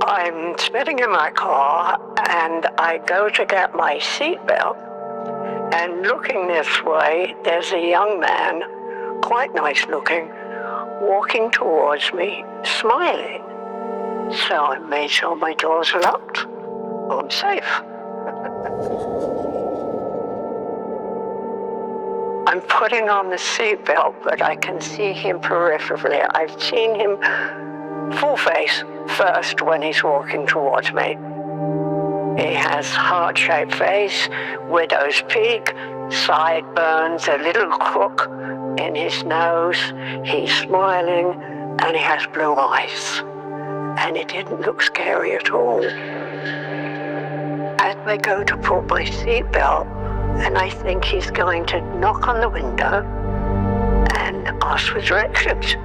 I'm sitting in my car and I go to get my seatbelt, and looking this way, there's a young man, quite nice looking, walking towards me, smiling. So I made sure my doors are locked. I'm safe. I'm putting on the seatbelt, but I can see him peripherally. I've seen him full face first when he's walking towards me. He has heart-shaped face, widow's peak, sideburns, a little crook in his nose. He's smiling and he has blue eyes. And it didn't look scary at all. As I go to put my seatbelt, and I think he's going to knock on the window and ask for directions.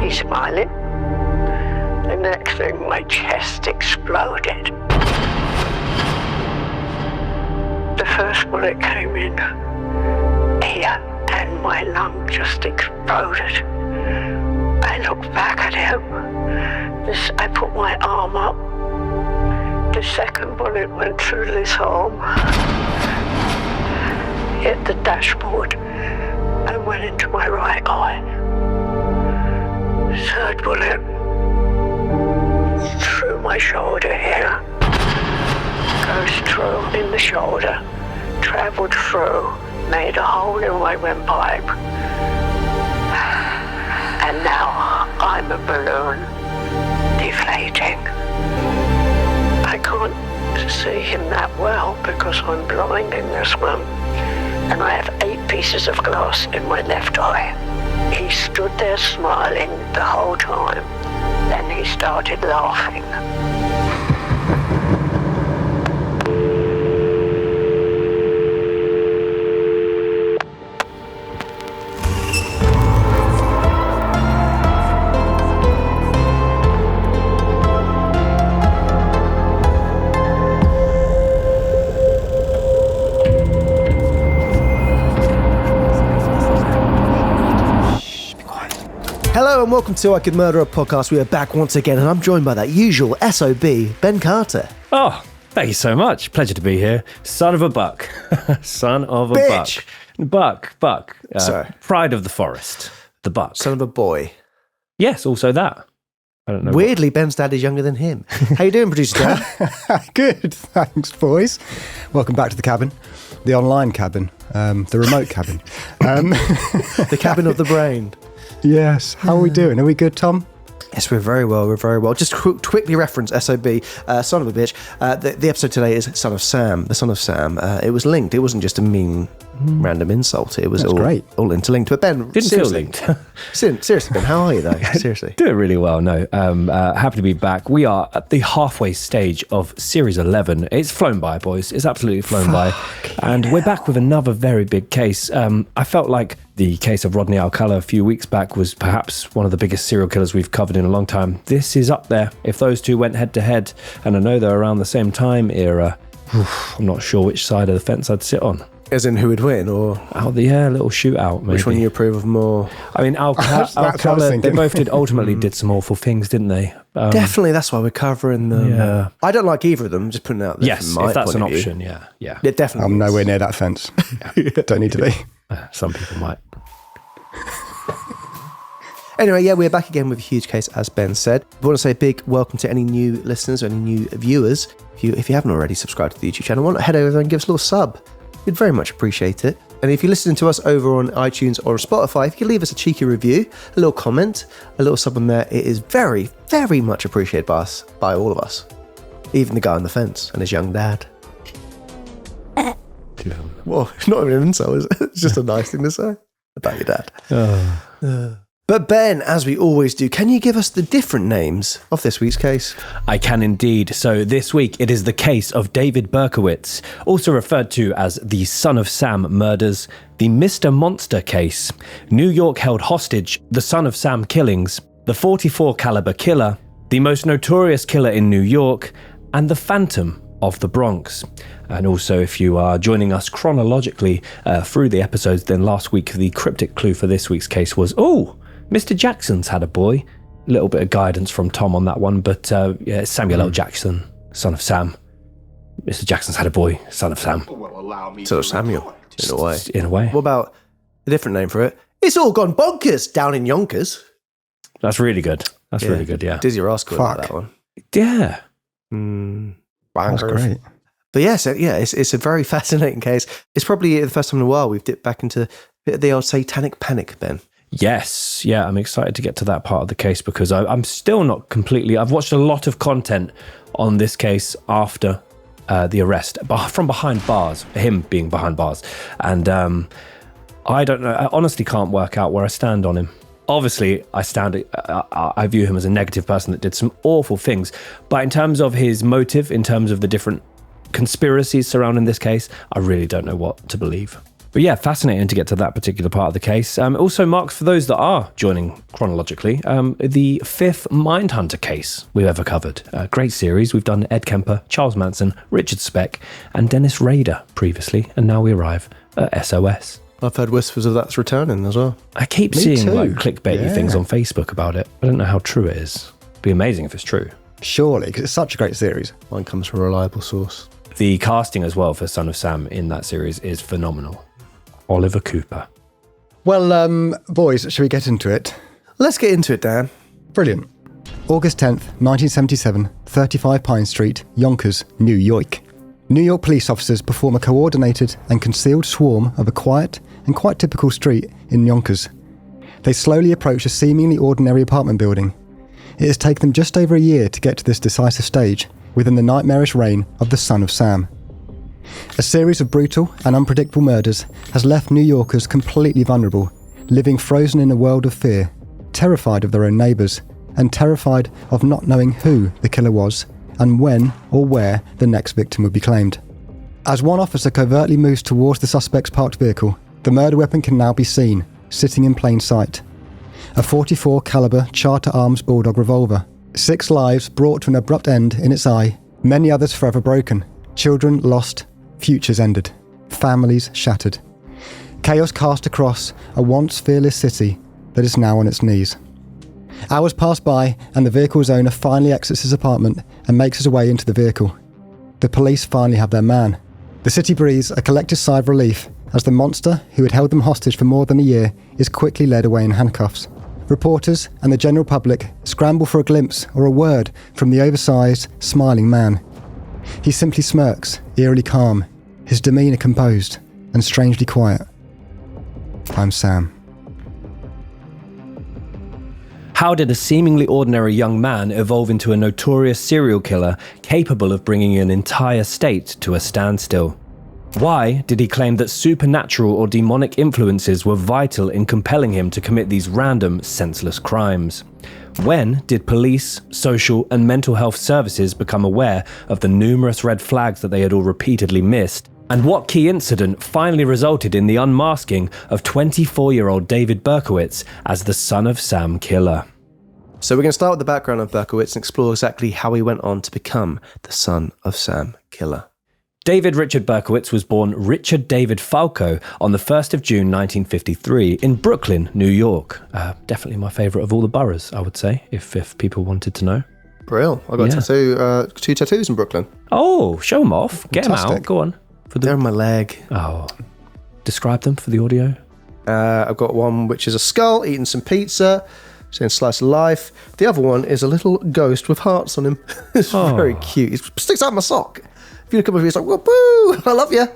He's smiling. The next thing, my chest exploded. The first bullet came in here, and my lung just exploded. I looked back at him. I put my arm up. The second bullet went through this arm, hit the dashboard, and went into my right eye. Third bullet through my shoulder here, goes through in the shoulder, travelled through, made a hole in my windpipe, and now I'm a balloon deflating. I can't see him that well because I'm blind in this one, and I have 8 pieces of glass in my left eye. He stood there smiling the whole time. Then he started laughing. Hello and welcome to I Could Murder a Podcast. We are back once again and I'm joined by that usual SOB, Ben Carter. Oh, thank you so much. Pleasure to be here. Son of a buck. Son of a Bitch. Buck. Sorry. Pride of the forest. The buck. Son of a boy. Yes, also that. I don't know. Weirdly, Ben's dad is younger than him. How you doing, producer Dan? Good, thanks, boys. Welcome back to the cabin. The online cabin. The remote cabin. The cabin of the brain. Yes. How are we doing? Are we good, Tom? Yes, we're very well. Just quickly reference SOB, son of a bitch. The episode today is Son of Sam, the Son of Sam. It was linked. It wasn't just a mean random insult. It was all interlinked. But Ben, didn't feel linked. Seriously, Ben, how are you though? Seriously. Doing really well, no. Happy to be back. We are at the halfway stage of Series 11. It's flown by, boys. It's absolutely flown by. And we're back with another very big case. I felt like the case of Rodney Alcala a few weeks back was perhaps one of the biggest serial killers we've covered in a long time. This is up there. If those two went head to head, and I know they're around the same time era, I'm not sure which side of the fence I'd sit on. As in who would win, or out the little shootout, maybe. Which one you approve of more? I mean, Alcala, they both ultimately did some awful things, didn't they? Definitely, that's why we're covering them. Yeah. I don't like either of them, just putting it out there. Yes, from my if that's point an of option, view. yeah. It definitely I'm nowhere near that fence. Don't need to be. Some people might. Anyway, we're back again with a huge case, as Ben said. I want to say a big welcome to any new listeners or any new viewers. If you haven't already subscribed to the YouTube channel, why not head over there and give us a little sub? We'd very much appreciate it. And if you're listening to us over on iTunes or Spotify, if you could leave us a cheeky review, a little comment, a little sub on there, it is very, very much appreciated by all of us. Even the guy on the fence and his young dad. Well, it's not even an insult, is it? It's just a nice thing to say about your dad. But Ben, as we always do, can you give us the different names of this week's case? I can indeed. So this week it is the case of David Berkowitz, also referred to as the Son of Sam murders, the Mr. Monster case, New York held hostage, the Son of Sam killings, the .44 caliber killer, the most notorious killer in New York, and the Phantom of the Bronx. And also, if you are joining us chronologically through the episodes, then last week the cryptic clue for this week's case was, Mr. Jackson's had a boy. little bit of guidance from Tom on that one, but yeah, it's Samuel L. Jackson, son of Sam. Mr. Jackson's had a boy, son of Sam. Son of Samuel, in a way. In a way. What about a different name for it? It's all gone bonkers down in Yonkers. That's really good. That's really good, yeah. Dizzy Rascal Fuck. that one. Yeah. That's great. But yeah, so yeah, it's a very fascinating case. It's probably the first time in a while we've dipped back into a bit of the old satanic panic, Ben. Yes, yeah, I'm excited to get to that part of the case because I'm still not completely... I've watched a lot of content on this case after the arrest, from behind bars, him being behind bars. And I don't know, I honestly can't work out where I stand on him. Obviously, I view him as a negative person that did some awful things. But in terms of his motive, in terms of the different conspiracies surrounding this case, I really don't know what to believe. But yeah, fascinating to get to that particular part of the case. Also marks for those that are joining chronologically, the fifth Mindhunter case we've ever covered. Great series. We've done Ed Kemper, Charles Manson, Richard Speck, and Dennis Rader previously, and now we arrive at SOS. I've heard whispers of that's returning as well. I keep Me seeing too. like clickbaity things on Facebook about it. I don't know how true it is. It'd be amazing if it's true. Surely, because it's such a great series. Mine comes from a reliable source. The casting as well for Son of Sam in that series is phenomenal. Oliver Cooper. Well, boys, shall we get into it? Let's get into it, Dan. Brilliant. August 10th, 1977, 35 Pine Street, Yonkers, New York. New York police officers perform a coordinated and concealed swarm of a quiet and quite typical street in Yonkers. They slowly approach a seemingly ordinary apartment building. It has taken them just over a year to get to this decisive stage within the nightmarish reign of the Son of Sam. A series of brutal and unpredictable murders has left New Yorkers completely vulnerable, living frozen in a world of fear, terrified of their own neighbours, and terrified of not knowing who the killer was and when or where the next victim would be claimed. As one officer covertly moves towards the suspect's parked vehicle, the murder weapon can now be seen, sitting in plain sight. A .44 caliber Charter Arms Bulldog revolver. 6 lives brought to an abrupt end in its eye, many others forever broken, children lost, futures ended, families shattered. Chaos cast across a once fearless city that is now on its knees. Hours pass by and the vehicle's owner finally exits his apartment and makes his way into the vehicle. The police finally have their man. The city breathes a collective sigh of relief as the monster who had held them hostage for more than a year is quickly led away in handcuffs. Reporters and the general public scramble for a glimpse or a word from the oversized, smiling man. He simply smirks, eerily calm, his demeanour composed and strangely quiet. I'm Sam. How did a seemingly ordinary young man evolve into a notorious serial killer capable of bringing an entire state to a standstill? Why did he claim that supernatural or demonic influences were vital in compelling him to commit these random, senseless crimes? When did police, social, and mental health services become aware of the numerous red flags that they had all repeatedly missed? And what key incident finally resulted in the unmasking of 24-year-old David Berkowitz as the Son of Sam killer? So we're going to start with the background of Berkowitz and explore exactly how he went on to become the Son of Sam killer. David Richard Berkowitz was born Richard David Falco on the 1st of June 1953 in Brooklyn, New York. Definitely my favourite of all the boroughs, I would say, if people wanted to know. Brill. I got a tattoo, 2 tattoos in Brooklyn. Oh, show them off. Get them out. Fantastic. Go on. They're on my leg. Oh, describe them for the audio. I've got one which is a skull eating some pizza, saying slice of life. The other one is a little ghost with hearts on him. It's very cute. It sticks out my sock. If you look at me, it's like, whoop, I love you.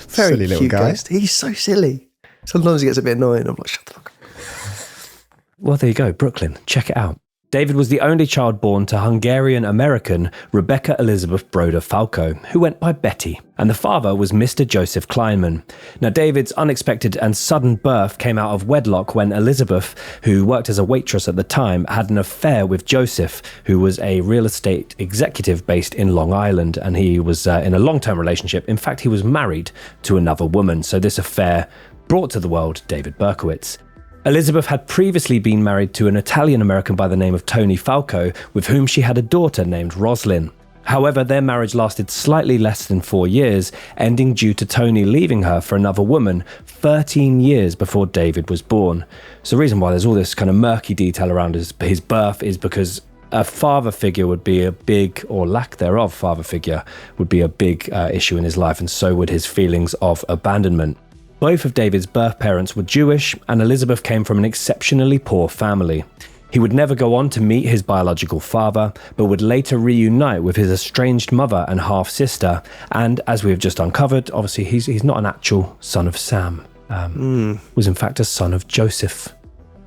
Very Silly little cute guy. ghost. He's so silly. Sometimes he gets a bit annoying. I'm like, shut the fuck up. Well, there you go. Brooklyn. Check it out. David was the only child born to Hungarian-American Rebecca Elizabeth Broder Falco, who went by Betty, and the father was Mr. Joseph Kleinman. Now, David's unexpected and sudden birth came out of wedlock when Elizabeth, who worked as a waitress at the time, had an affair with Joseph, who was a real estate executive based in Long Island, and he was in a long-term relationship. In fact, he was married to another woman, so this affair brought to the world David Berkowitz. Elizabeth had previously been married to an Italian-American by the name of Tony Falco, with whom she had a daughter named Roslyn. However, their marriage lasted slightly less than 4 years, ending due to Tony leaving her for another woman 13 years before David was born. So the reason why there's all this kind of murky detail around his birth is because a father figure would be a big, or lack thereof father figure, would be a big issue in his life, and so would his feelings of abandonment. Both of David's birth parents were Jewish, and Elizabeth came from an exceptionally poor family. He would never go on to meet his biological father, but would later reunite with his estranged mother and half-sister, and as we have just uncovered, obviously he's not an actual son of Sam. Was in fact a son of Joseph.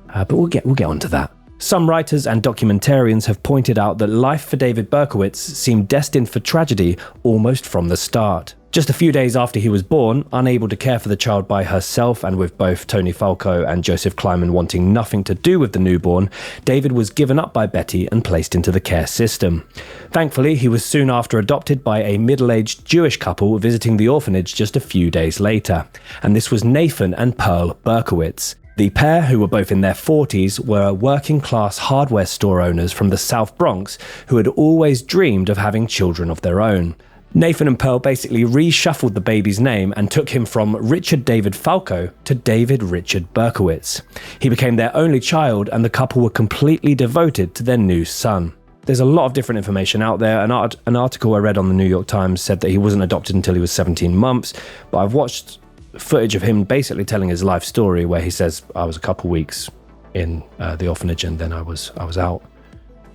But we'll get on to that. Some writers and documentarians have pointed out that life for David Berkowitz seemed destined for tragedy almost from the start. Just a few days after he was born, unable to care for the child by herself, and with both Tony Falco and Joseph Kleiman wanting nothing to do with the newborn, David was given up by Betty and placed into the care system. Thankfully, he was soon after adopted by a middle-aged Jewish couple visiting the orphanage just a few days later, and this was Nathan and Pearl Berkowitz. The pair, who were both in their 40s, were working-class hardware store owners from the South Bronx who had always dreamed of having children of their own. Nathan and Pearl basically reshuffled the baby's name and took him from Richard David Falco to David Richard Berkowitz. He became their only child, and the couple were completely devoted to their new son. There's a lot of different information out there. An article I read on the New York Times said that he wasn't adopted until he was 17 months, but I've watched footage of him basically telling his life story where he says, I was a couple weeks in the orphanage and then I was out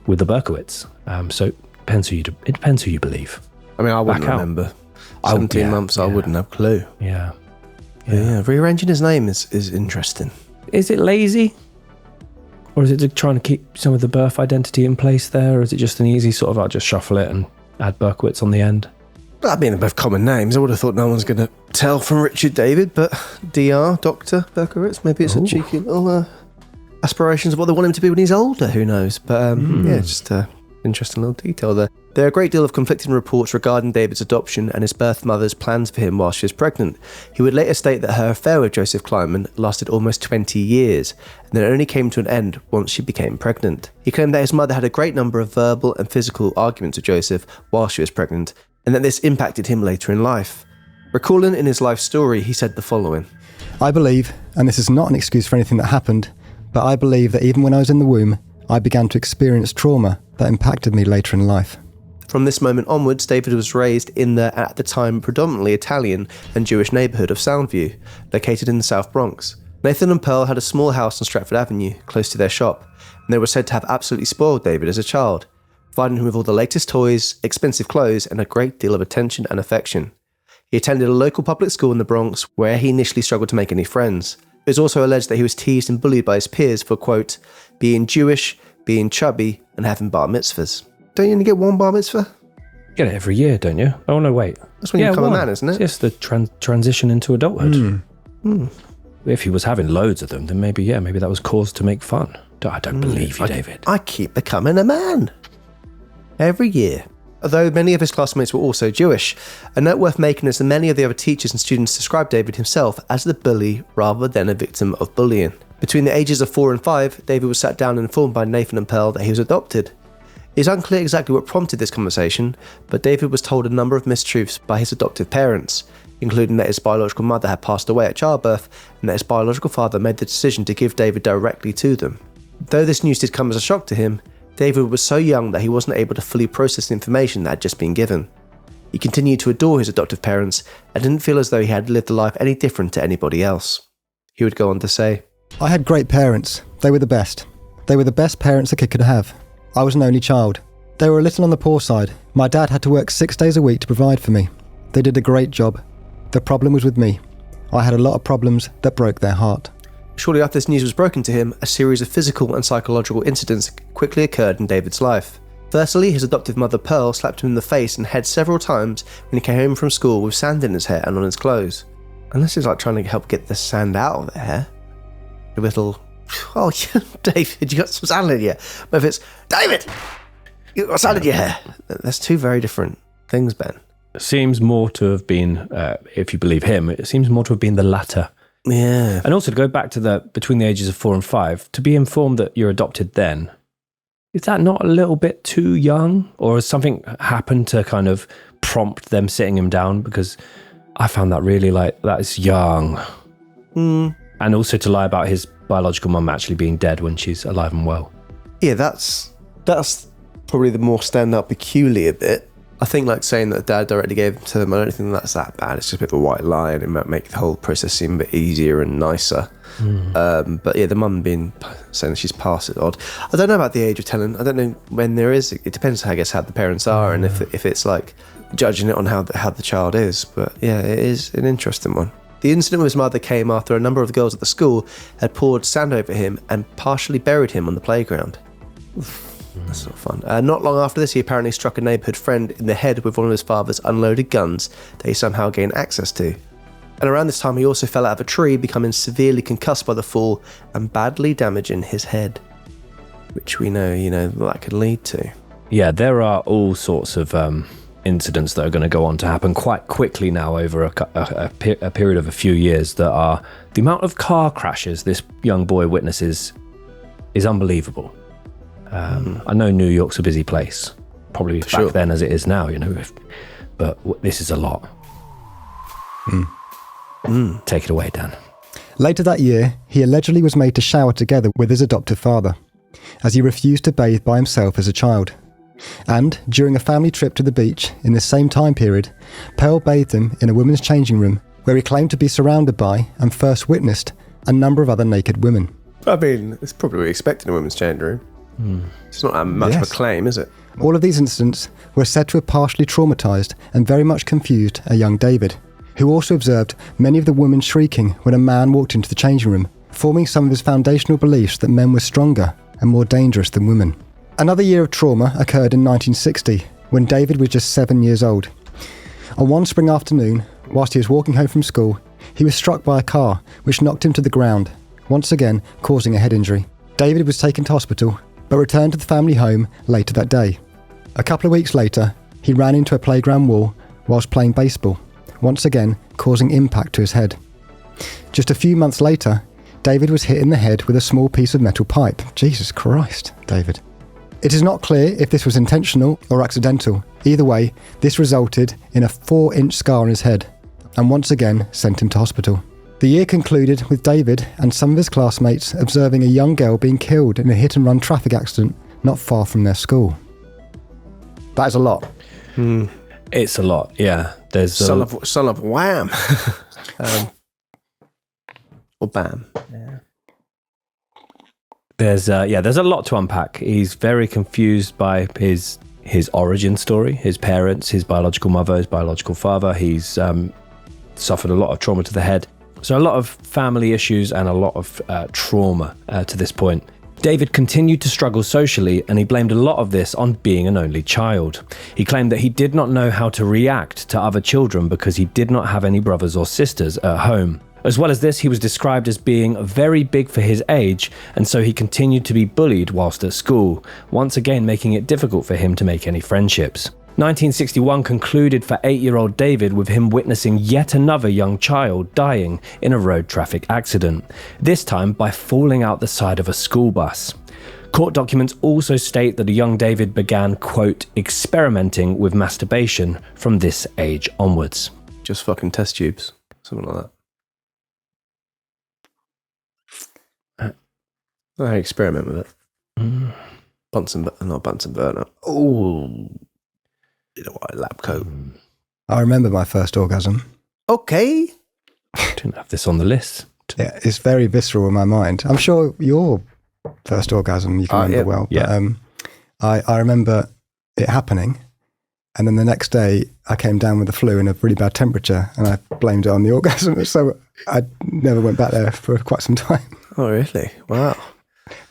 with the Berkowitz. So it depends who you believe. I mean, I wouldn't remember. 17 months, I wouldn't have a clue. Yeah. Rearranging his name is interesting. Is it lazy? Or is it trying to keep some of the birth identity in place there? Or is it just an easy sort of, I'll just shuffle it and add Berkowitz on the end? Well, I mean, they're both common names. I would have thought no one's going to tell from Richard David, but Dr. Berkowitz, maybe it's a cheeky little aspirations of what they want him to be when he's older. Who knows? But just interesting little detail there. There are a great deal of conflicting reports regarding David's adoption and his birth mother's plans for him while she was pregnant. He would later state that her affair with Joseph Kleiman lasted almost 20 years, and that it only came to an end once she became pregnant. He claimed that his mother had a great number of verbal and physical arguments with Joseph while she was pregnant, and that this impacted him later in life. Recalling in his life story, he said the following. I believe, and this is not an excuse for anything that happened, but I believe that even when I was in the womb, I began to experience trauma that impacted me later in life. From this moment onwards, David was raised in the, at the time, predominantly Italian and Jewish neighbourhood of Soundview, located in the South Bronx. Nathan and Pearl had a small house on Stratford Avenue, close to their shop, and they were said to have absolutely spoiled David as a child, providing him with all the latest toys, expensive clothes, and a great deal of attention and affection. He attended a local public school in the Bronx, where he initially struggled to make any friends. It was also alleged that he was teased and bullied by his peers for, quote, being Jewish, being chubby, and having bar mitzvahs. Don't you only get one bar mitzvah? You get it every year, don't you? Oh, no, wait. That's when you become a man, isn't it? It's just the transition into adulthood. If he was having loads of them, then maybe that was cause to make fun. I don't believe you, David. I keep becoming a man. Every year. Although many of his classmates were also Jewish, a note worth making is that many of the other teachers and students described David himself as the bully rather than a victim of bullying. Between the ages of 4 and 5, David was sat down and informed by Nathan and Pearl that he was adopted. It is unclear exactly what prompted this conversation, but David was told a number of mistruths by his adoptive parents, including that his biological mother had passed away at childbirth and that his biological father made the decision to give David directly to them. Though this news did come as a shock to him, David was so young that he wasn't able to fully process the information that had just been given. He continued to adore his adoptive parents and didn't feel as though he had lived a life any different to anybody else. He would go on to say, I had great parents. They were the best. They were the best parents a kid could have. I was an only child. They were a little on the poor side. My dad had to work 6 days a week to provide for me. They did a great job. The problem was with me. I had a lot of problems that broke their heart. Shortly after this news was broken to him, a series of physical and psychological incidents quickly occurred in David's life. Firstly, his adoptive mother Pearl slapped him in the face and head several times when he came home from school with sand in his hair and on his clothes. Unless he's like trying to help get the sand out of their hair. A little, oh, David, you got some sand in your hair. But if it's, David, you got sand in your hair. That's two very different things, Ben. It seems more to have been, if you believe him, it seems more to have been the latter. Yeah. And also to go back to the between the ages of 4 and 5, to be informed that you're adopted then, Is that not a little bit too young? Or has something happened to kind of prompt them sitting him down? Because I found that really that is young. And also to lie about his biological mum actually being dead when she's alive and well. Yeah, that's probably the more stand-up peculiar bit. I think saying that dad directly gave it to them, I don't think that's that bad. It's just a bit of a white lie, and it might make the whole process seem a bit easier and nicer. But yeah, the mum saying that she's past it odd. I don't know about the age of telling. I don't know when there is. It depends, I guess, how the parents are, and if it's judging it on how the child is. But yeah, it is an interesting one. The incident with his mother came after a number of the girls at the school had poured sand over him and partially buried him on the playground. That's not fun. Not long after this, he apparently struck a neighbourhood friend in the head with one of his father's unloaded guns that he somehow gained access to. And around this time, he also fell out of a tree, becoming severely concussed by the fall and badly damaging his head, which we know, that could lead to. Yeah, there are all sorts of incidents that are going to go on to happen quite quickly now over a period of a few years. That are the amount of car crashes this young boy witnesses is unbelievable. I know New York's a busy place, probably back then as it is now, but this is a lot. Take it away, Dan. Later that year, he allegedly was made to shower together with his adoptive father, as he refused to bathe by himself as a child. And during a family trip to the beach in the same time period, Pell bathed him in a women's changing room, where he claimed to be surrounded by and first witnessed a number of other naked women. I mean, it's probably what we expect in a women's changing room. It's not that much of a claim, is it? All of these incidents were said to have partially traumatised and very much confused a young David, who also observed many of the women shrieking when a man walked into the changing room, forming some of his foundational beliefs that men were stronger and more dangerous than women. Another year of trauma occurred in 1960, when David was just 7 years old. On one spring afternoon, whilst he was walking home from school, he was struck by a car, which knocked him to the ground, once again causing a head injury. David was taken to hospital, but returned to the family home later that day. A couple of weeks later, he ran into a playground wall whilst playing baseball, once again causing impact to his head. Just a few months later, David was hit in the head with a small piece of metal pipe. Jesus Christ, David. It is not clear if this was intentional or accidental. Either way, this resulted in a 4-inch scar on his head, and once again sent him to hospital. The year concluded with David and some of his classmates observing a young girl being killed in a hit-and-run traffic accident not far from their school. That is a lot. It's a lot, yeah. There's son of Wham. Or Bam. Yeah. There's a lot to unpack. He's very confused by his origin story, his parents, his biological mother, his biological father. He's suffered a lot of trauma to the head. So a lot of family issues and a lot of trauma to this point. David continued to struggle socially, and he blamed a lot of this on being an only child. He claimed that he did not know how to react to other children because he did not have any brothers or sisters at home. As well as this, he was described as being very big for his age, and so he continued to be bullied whilst at school, once again making it difficult for him to make any friendships. 1961 concluded for 8-year-old David with him witnessing yet another young child dying in a road traffic accident, this time by falling out the side of a school bus. Court documents also state that a young David began, quote, experimenting with masturbation from this age onwards. Just fucking test tubes. Something like that. I experiment with it. Bunsen burner. Oh. In a white lab coat. I remember my first orgasm. Okay. Didn't have this on the list. Yeah, it's very visceral in my mind. I'm sure your first orgasm you can remember well. But, I remember it happening, and then the next day I came down with the flu and a really bad temperature, and I blamed it on the orgasm. So I never went back there for quite some time. Oh, really? Wow.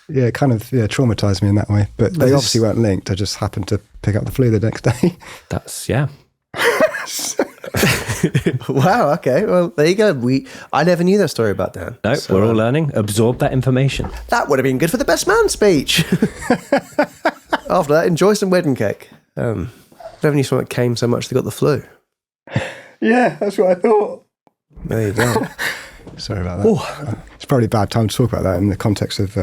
Yeah, it kind of traumatized me in that way. But they obviously weren't linked. I just happened to pick up the flu the next day. That's, yeah. Wow, okay. Well, there you go. I never knew that story about Dan. No, so, we're all learning. Absorb that information. That would have been good for the best man speech. After that, enjoy some wedding cake. Never knew someone that came so much they got the flu. Yeah, that's what I thought. There you go. Sorry about that. It's probably a bad time to talk about that in the context of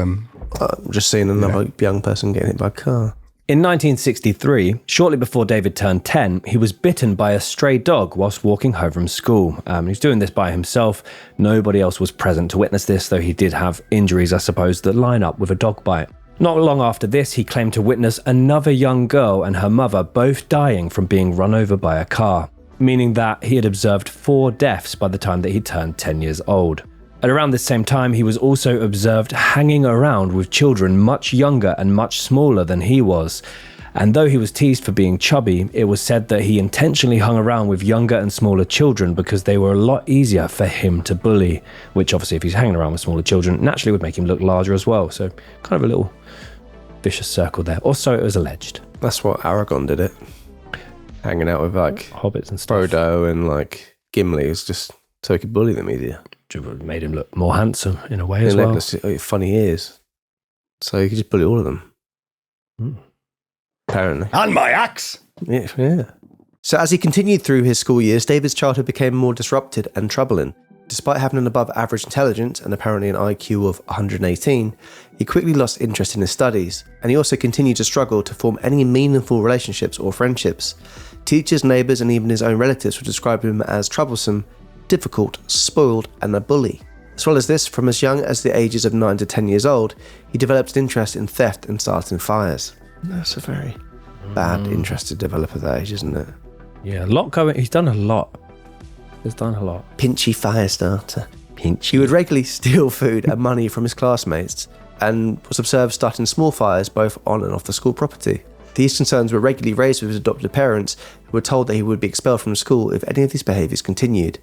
Just seeing another young person getting hit by a car. In 1963, shortly before David turned 10, he was bitten by a stray dog whilst walking home from school. He was doing this by himself. Nobody else was present to witness this, though he did have injuries, I suppose, that line up with a dog bite. Not long after this, he claimed to witness another young girl and her mother both dying from being run over by a car, meaning that he had observed 4 deaths by the time that he turned 10 years old. At around this same time, he was also observed hanging around with children much younger and much smaller than he was. And though he was teased for being chubby, it was said that he intentionally hung around with younger and smaller children because they were a lot easier for him to bully, which obviously if he's hanging around with smaller children, naturally would make him look larger as well. So kind of a little vicious circle there. Or so it was alleged. That's what Aragorn did it. Hanging out with like hobbits and stuff. Frodo and like Gimli is just so he could bully them easier. Made him look more handsome in a way as well. Funny ears. So you could just bully all of them. Apparently. And my axe! Yeah. So as he continued through his school years, David's childhood became more disrupted and troubling. Despite having an above average intelligence and apparently an IQ of 118, he quickly lost interest in his studies, and he also continued to struggle to form any meaningful relationships or friendships. Teachers, neighbours and even his own relatives would describe him as troublesome, difficult, spoiled and a bully. As well as this, from as young as the ages of 9 to 10 years old, he developed an interest in theft and starting fires. That's a very bad interest to develop at that age, isn't it? Yeah, a lot going. He's done a lot. Pinchy fire starter. He would regularly steal food and money from his classmates and was observed starting small fires both on and off the school property. These concerns were regularly raised with his adopted parents, who were told that he would be expelled from school if any of these behaviours continued.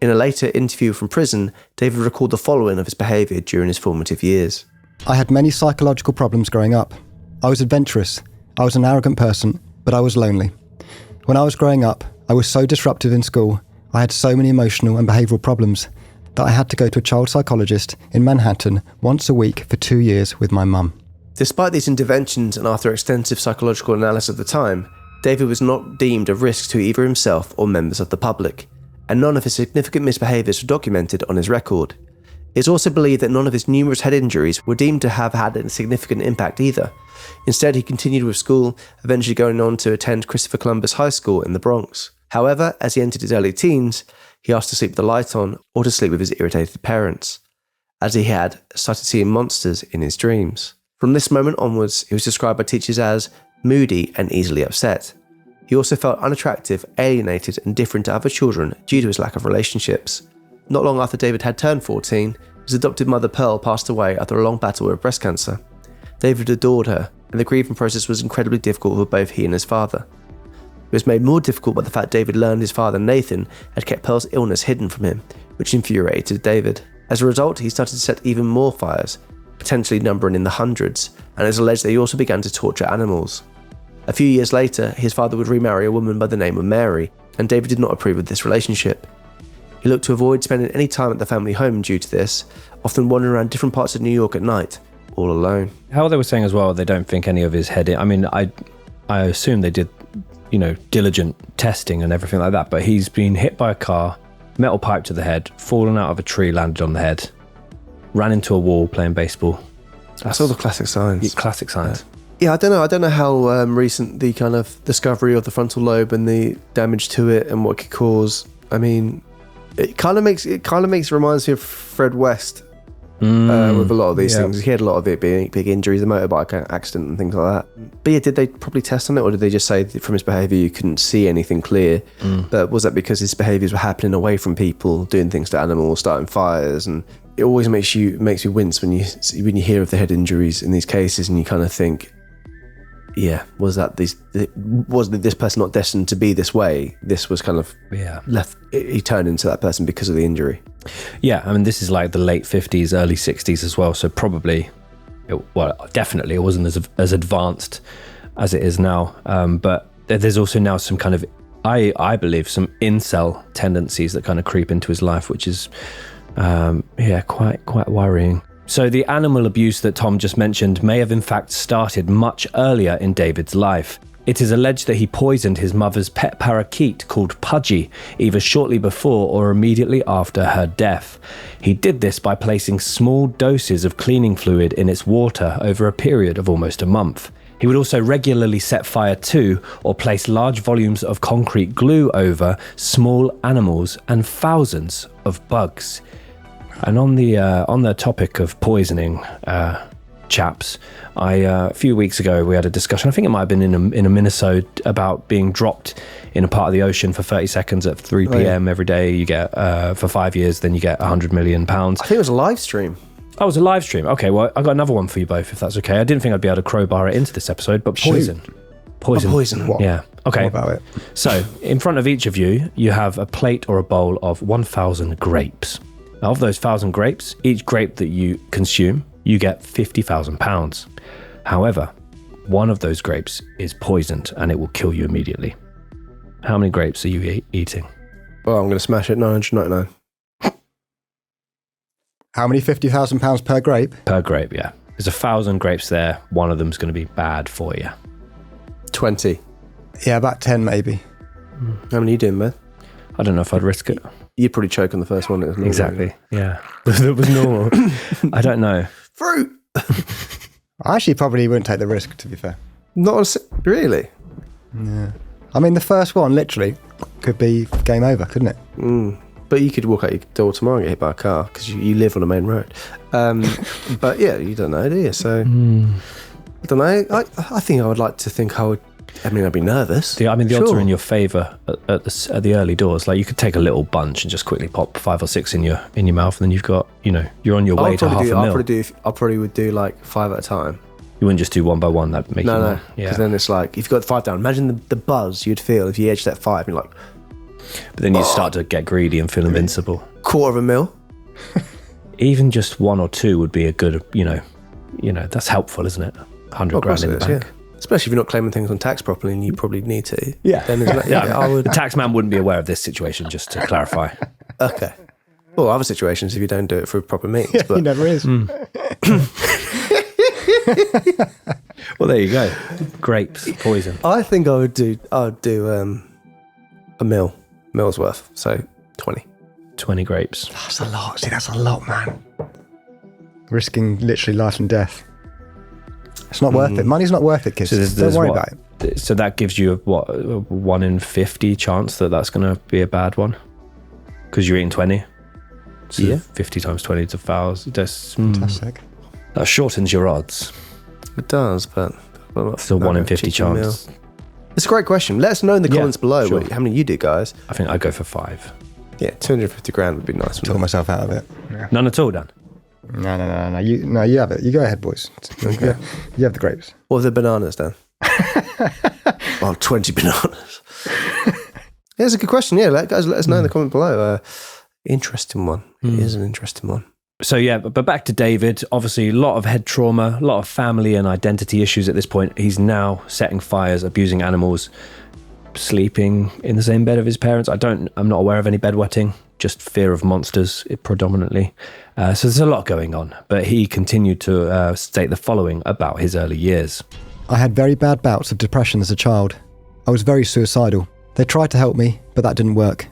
In a later interview from prison, David recalled the following of his behaviour during his formative years. I had many psychological problems growing up. I was adventurous. I was an arrogant person, but I was lonely. When I was growing up, I was so disruptive in school. I had so many emotional and behavioural problems that I had to go to a child psychologist in Manhattan once a week for 2 years with my mum. Despite these interventions and after extensive psychological analysis of the time, David was not deemed a risk to either himself or members of the public, and none of his significant misbehaviours were documented on his record. It is also believed that none of his numerous head injuries were deemed to have had a significant impact either. Instead, he continued with school, eventually going on to attend Christopher Columbus High School in the Bronx. However, as he entered his early teens, he asked to sleep with the light on or to sleep with his irritated parents, as he had started seeing monsters in his dreams. From this moment onwards, he was described by teachers as moody and easily upset. He also felt unattractive, alienated and different to other children due to his lack of relationships. Not long after David had turned 14, his adopted mother Pearl passed away after a long battle with breast cancer. David adored her, and the grieving process was incredibly difficult for both he and his father. It was made more difficult by the fact David learned his father Nathan had kept Pearl's illness hidden from him, which infuriated David. As a result, he started to set even more fires, potentially numbering in the hundreds, and it is alleged that he also began to torture animals. A few years later, his father would remarry a woman by the name of Mary, and David did not approve of this relationship. He looked to avoid spending any time at the family home due to this, often wandering around different parts of New York at night, all alone. How they were saying as well, they don't think any of his head... I mean, I assume they did, diligent testing and everything like that, but he's been hit by a car, metal pipe to the head, fallen out of a tree, landed on the head, ran into a wall playing baseball. That's all the classic signs. Classic signs. Yeah, I don't know how recent the kind of discovery of the frontal lobe and the damage to it and what it could cause. I mean, it kind of reminds me of Fred West with a lot of these things. He had a lot of it being big injuries, a motorbike accident and things like that. But yeah, did they probably test on it, or did they just say that from his behaviour you couldn't see anything clear? But was that because his behaviours were happening away from people, doing things to animals, starting fires? And it always makes me wince when you hear of the head injuries in these cases, and you kind of think, yeah, was this person not destined to be this way? This was kind of left. He turned into that person because of the injury. Yeah, I mean, this is like the late 50s, early 60s as well. So probably, definitely it wasn't as advanced as it is now. But there's also now some kind of, I believe, some incel tendencies that kind of creep into his life, which is, quite worrying. So the animal abuse that Tom just mentioned may have in fact started much earlier in David's life. It is alleged that he poisoned his mother's pet parakeet called Pudgy, either shortly before or immediately after her death. He did this by placing small doses of cleaning fluid in its water over a period of almost a month. He would also regularly set fire to or place large volumes of concrete glue over small animals and thousands of bugs. And on the topic of poisoning, chaps, a few weeks ago we had a discussion. I think it might have been in a minisode about being dropped in a part of the ocean for 30 seconds at 3 p.m. every day. You get for 5 years, then you get £100 million. I think it was a live stream. Oh, it was a live stream. Okay, well, I got another one for you both, if that's okay. I didn't think I'd be able to crowbar it into this episode, but poison. Poison. Poison. What? Yeah. Okay. What about it? So, in front of each of you, you have a plate or a bowl of 1,000 grapes. Now, of those 1,000 grapes, each grape that you consume, you get £50,000. However, one of those grapes is poisoned and it will kill you immediately. How many grapes are you eating? Well, I'm going to smash it. 999. How many £50,000 per grape? Per grape, yeah. There's 1,000 grapes there. One of them's going to be bad for you. 20. Yeah, about 10 maybe. How many are you doing, man? I don't know if I'd risk it. You'd probably choke on the first one. It was normal. Exactly. Yeah. It was normal. I don't know. Fruit. I actually probably wouldn't take the risk, to be fair. Really? Yeah. I mean, the first one literally could be game over, couldn't it? But you could walk out your door tomorrow and get hit by a car because you live on a main road. But yeah, you don't know, do you? So I don't know. I think I would like to think I'd be nervous. The odds are in your favour at the early doors. Like, you could take a little bunch and just quickly pop 5 or 6 in your mouth, and then you've got, you're on your way to half a mil. I probably would do like 5 at a time. You wouldn't just do one by one. That'd make No, yeah. Because then it's like, if you've got 5 down, imagine the buzz you'd feel if you edged that 5 and you're like, But then you start to get greedy and feel invincible. $250,000. Even just 1 or 2 would be a good, that's helpful, isn't it? 100 grand in the bank. Yeah. Especially if you're not claiming things on tax properly and you probably need to. Yeah. Then I would. The taxman wouldn't be aware of this situation, just to clarify. Okay. Well, other situations if you don't do it through proper means. Yeah, but he never is. Well, there you go. Grapes, poison. I think I would do a mill's worth. So 20. 20 grapes. That's a lot. See, that's a lot, man. Risking literally life and death. It's not worth it. Money's not worth it, kids. Don't worry about it. So that gives you a 1 in 50 chance that that's going to be a bad one? Because you're eating 20? So yeah. 50 times 20 is 1,000. Fantastic. That shortens your odds. It does, but It's a 1 in 50 chance. It's a great question. Let us know in the comments below sure. how many you do, guys. I think I'd go for 5. Yeah, 250 grand would be nice. Talk myself out of it. Yeah. None at all, Dan? No. You have it. You go ahead, boys. Okay. You have the grapes. What are the bananas, Dan? 20 bananas. Yeah, that's a good question. Yeah, guys, let us know in the comment below. Interesting one. It is an interesting one. So yeah, but back to David. Obviously, a lot of head trauma, a lot of family and identity issues at this point. He's now setting fires, abusing animals, sleeping in the same bed of his parents. I'm not aware of any bedwetting, just fear of monsters predominantly. So there's a lot going on. But he continued to state the following about his early years. I had very bad bouts of depression as a child. I was very suicidal. They tried to help me, but that didn't work.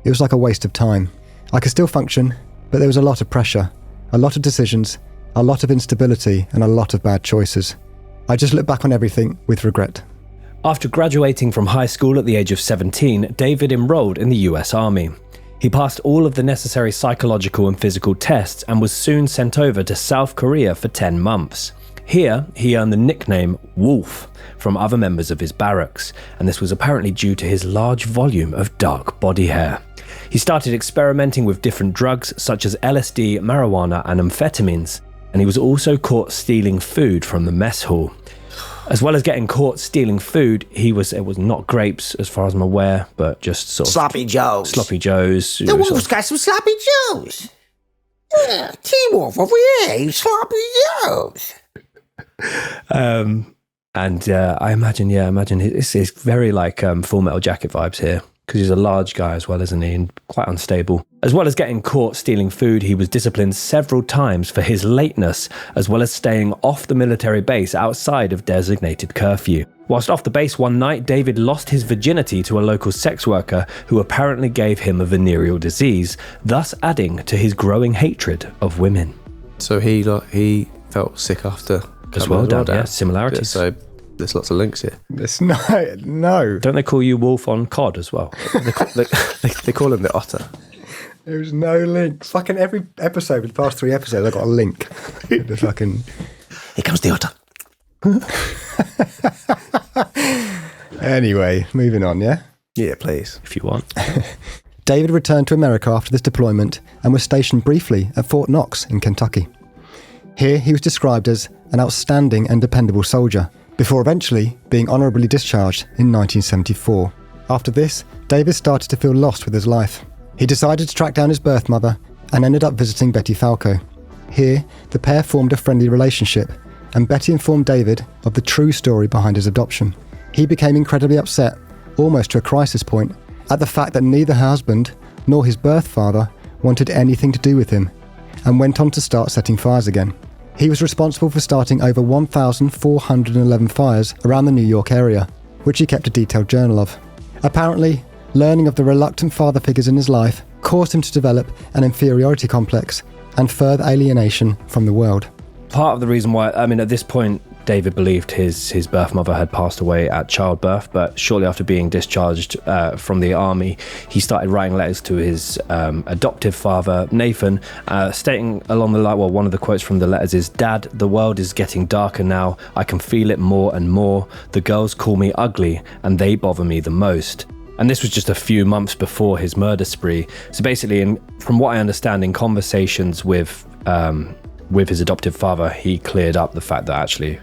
It was like a waste of time. I could still function, but there was a lot of pressure, a lot of decisions, a lot of instability, and a lot of bad choices. I just look back on everything with regret. After graduating from high school at the age of 17, David enrolled in the US Army. He passed all of the necessary psychological and physical tests and was soon sent over to South Korea for 10 months. Here, he earned the nickname Wolf from other members of his barracks, and this was apparently due to his large volume of dark body hair. He started experimenting with different drugs such as LSD, marijuana, and amphetamines, and he was also caught stealing food from the mess hall. As well as getting caught stealing food, it was not grapes as far as I'm aware, but just sort of Sloppy Joes. Sloppy Joes. The Wolf's got some Sloppy Joes. Yeah, T-Wolf over here, Sloppy Joes. I imagine it's very like Full Metal Jacket vibes here. because he's a large guy as well, isn't he? And quite unstable. As well as getting caught stealing food, he was disciplined several times for his lateness, as well as staying off the military base outside of designated curfew. Whilst off the base one night, David lost his virginity to a local sex worker who apparently gave him a venereal disease, thus adding to his growing hatred of women. So he felt sick after. As well done, yeah. Similarities. So there's lots of links here. It's no. Don't they call you Wolf on Cod as well? They call him the Otter. There's no link. Fucking every episode, the past 3 episodes, I've got a link. The fucking... Here comes the Otter. Anyway, moving on, yeah? Yeah, please. If you want. David returned to America after this deployment and was stationed briefly at Fort Knox in Kentucky. Here he was described as an outstanding and dependable soldier, before eventually being honourably discharged in 1974. After this, David started to feel lost with his life. He decided to track down his birth mother and ended up visiting Betty Falco. Here, the pair formed a friendly relationship, and Betty informed David of the true story behind his adoption. He became incredibly upset, almost to a crisis point, at the fact that neither her husband nor his birth father wanted anything to do with him, and went on to start setting fires again. He was responsible for starting over 1,411 fires around the New York area, which he kept a detailed journal of. Apparently, learning of the reluctant father figures in his life caused him to develop an inferiority complex and further alienation from the world. Part of the reason why, at this point, David believed his birth mother had passed away at childbirth, but shortly after being discharged from the army, he started writing letters to his adoptive father, Nathan, stating along the line, one of the quotes from the letters is, "Dad, the world is getting darker now. I can feel it more and more. The girls call me ugly, and they bother me the most." And this was just a few months before his murder spree. So basically, from what I understand, in conversations with his adoptive father, he cleared up the fact that actually,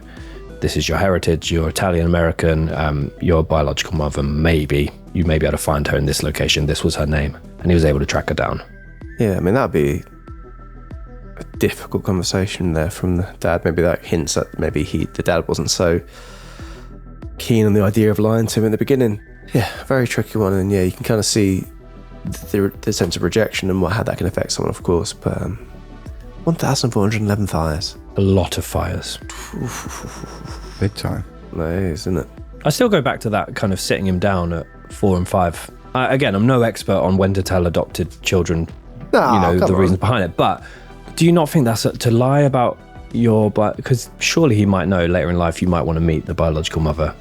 this is your heritage, you're Italian American, your biological mother, you may be able to find her in this location, this was her name, and he was able to track her down. Yeah, that'd be a difficult conversation there from the dad. Maybe that hints that maybe the dad wasn't so keen on the idea of lying to him in the beginning. Yeah, very tricky one, and yeah, you can kind of see the sense of rejection and how that can affect someone, of course, but 1,411 fires. A lot of fires. Big time. That is, isn't it? I still go back to that kind of sitting him down at 4 and 5. Again, I'm no expert on when to tell adopted children, the reasons behind it. But do you not think that's to lie about because surely he might know later in life you might want to meet the biological mother,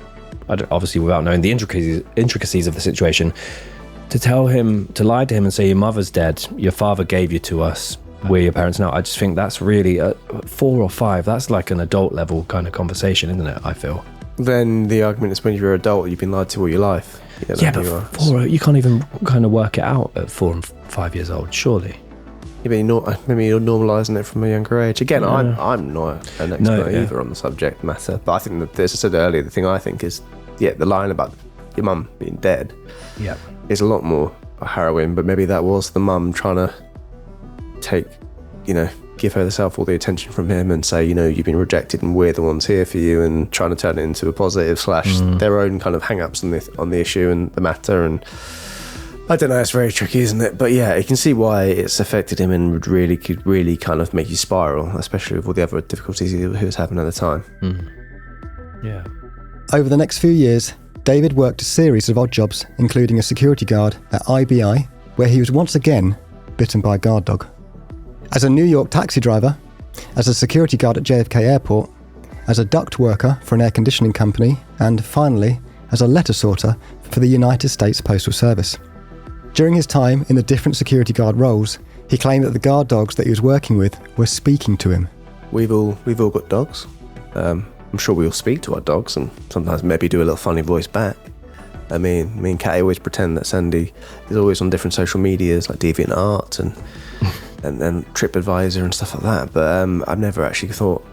obviously without knowing the intricacies of the situation. To lie to him and say your mother's dead, your father gave you to us, we're your parents now. I just think that's really 4 or 5. That's like an adult level kind of conversation, isn't it? I feel. Then the argument is when you're an adult, you've been lied to all your life. Yeah, but 4, you can't even kind of work it out at 4 and 5 years old, surely. Yeah, but maybe you're normalising it from a younger age. Again, yeah. I'm not an expert either on the subject matter, but I think that, as I said earlier, the thing I think is, the line about your mum being dead is a lot more harrowing, but maybe that was the mum trying to give herself all the attention from him and say, you've been rejected and we're the ones here for you, and trying to turn it into a positive / their own kind of hang-ups on the issue and the matter. And I don't know, it's very tricky, isn't it? But yeah, you can see why it's affected him and could really kind of make you spiral, especially with all the other difficulties he was having at the time. Yeah. Over the next few years, David worked a series of odd jobs, including a security guard at IBI, where he was once again bitten by a guard dog. As a New York taxi driver, as a security guard at JFK Airport, as a duct worker for an air conditioning company, and finally, as a letter sorter for the United States Postal Service. During his time in the different security guard roles, he claimed that the guard dogs that he was working with were speaking to him. We've all got dogs. I'm sure we all speak to our dogs and sometimes maybe do a little funny voice back. Me and Catty always pretend that Sandy is always on different social medias like DeviantArt and TripAdvisor and stuff like that. But I've never actually thought,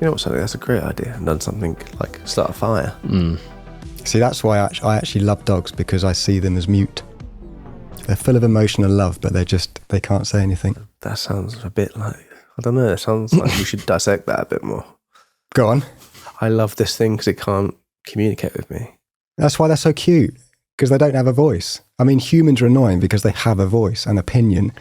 something that's a great idea, and done something like start a fire. See, that's why I actually love dogs, because I see them as mute. They're full of emotion and love, but they can't say anything. That sounds a bit like, I don't know, it sounds like we should dissect that a bit more. Go on. I love this thing because it can't communicate with me. That's why they're so cute. because they don't have a voice. I mean, humans are annoying because they have a voice and opinion.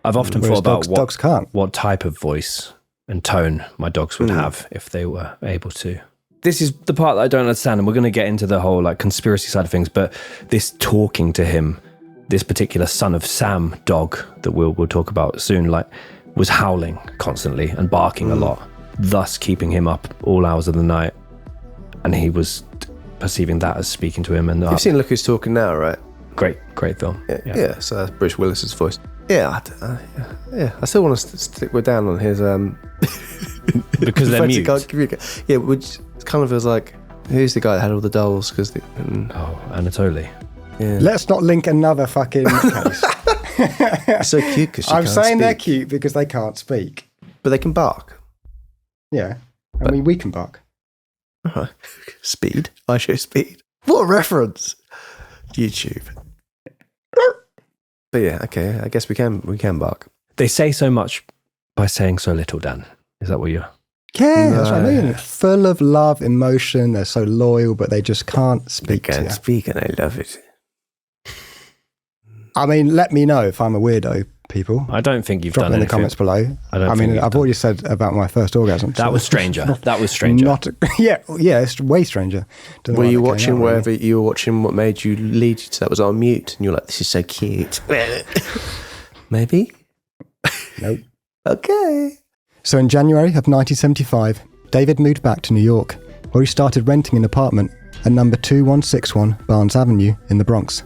I've often Whereas thought about dogs can't. what type of voice and tone my dogs would have if they were able to. This is the part that I don't understand, and we're going to get into the whole like conspiracy side of things, but this talking to him, this particular son of Sam dog that we'll talk about soon, like was howling constantly and barking a lot, thus keeping him up all hours of the night, and he was perceiving that as speaking to him. And You've seen Look Who's Talking Now, right? great film. Yeah, so that's Bruce Willis's voice. Yeah, I still want to stick with Dan on his Because they're mute. Yeah, which kind of feels like, who's the guy that had all the dolls? Anatoly. Yeah. Let's not link another fucking case. It's so cute because I'm saying they're cute because they can't speak. but they can bark. Yeah, I mean, we can bark. Speed. I show Speed. What a reference! YouTube. But yeah, okay. I guess we can bark. They say so much by saying so little, Dan. Is that what you're... Yeah, that's what I mean. Full of love, emotion. They're so loyal, but they just can't speak. They can't speak, and I love it. I mean, let me know if I'm a weirdo, people. I don't think you've Drop done it in the anything. comments below. I mean, I've already said about my first orgasm. That was stranger. That was stranger. Yeah, it's way stranger. Don't know Were why you that came watching out, wherever really. you were watching what made you lead you to that? Was it on mute? And you're like, this is so cute. Maybe? Nope. Okay. So in January of 1975, David moved back to New York, where he started renting an apartment at number 2161 Barnes Avenue in the Bronx.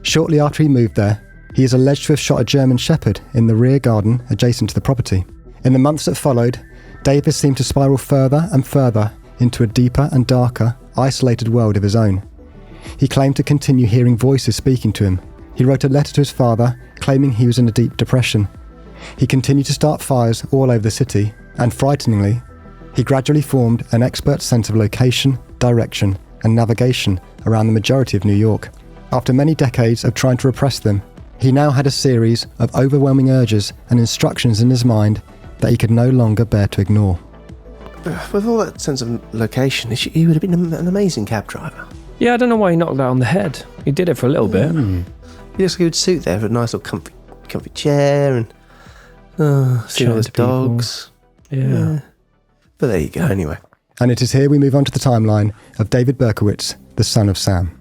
Shortly after he moved there, he is alleged to have shot a German Shepherd in the rear garden adjacent to the property. In the months that followed, David seemed to spiral further and further into a deeper and darker, isolated world of his own. He claimed to continue hearing voices speaking to him. He wrote a letter to his father, claiming he was in a deep depression. He continued to start fires all over the city, and frighteningly, he gradually formed an expert sense of location, direction, and navigation around the majority of New York. After many decades of trying to repress them, he now had a series of overwhelming urges and instructions in his mind that he could no longer bear to ignore. With all that sense of location, he would have been an amazing cab driver. Yeah, I don't know why he knocked that on the head. He did it for a little bit. He would suit there with a nice little comfy chair and seeing all those Chatting to people. dogs. Yeah. But there you go, anyway. And it is here we move on to the timeline of David Berkowitz, the son of Sam.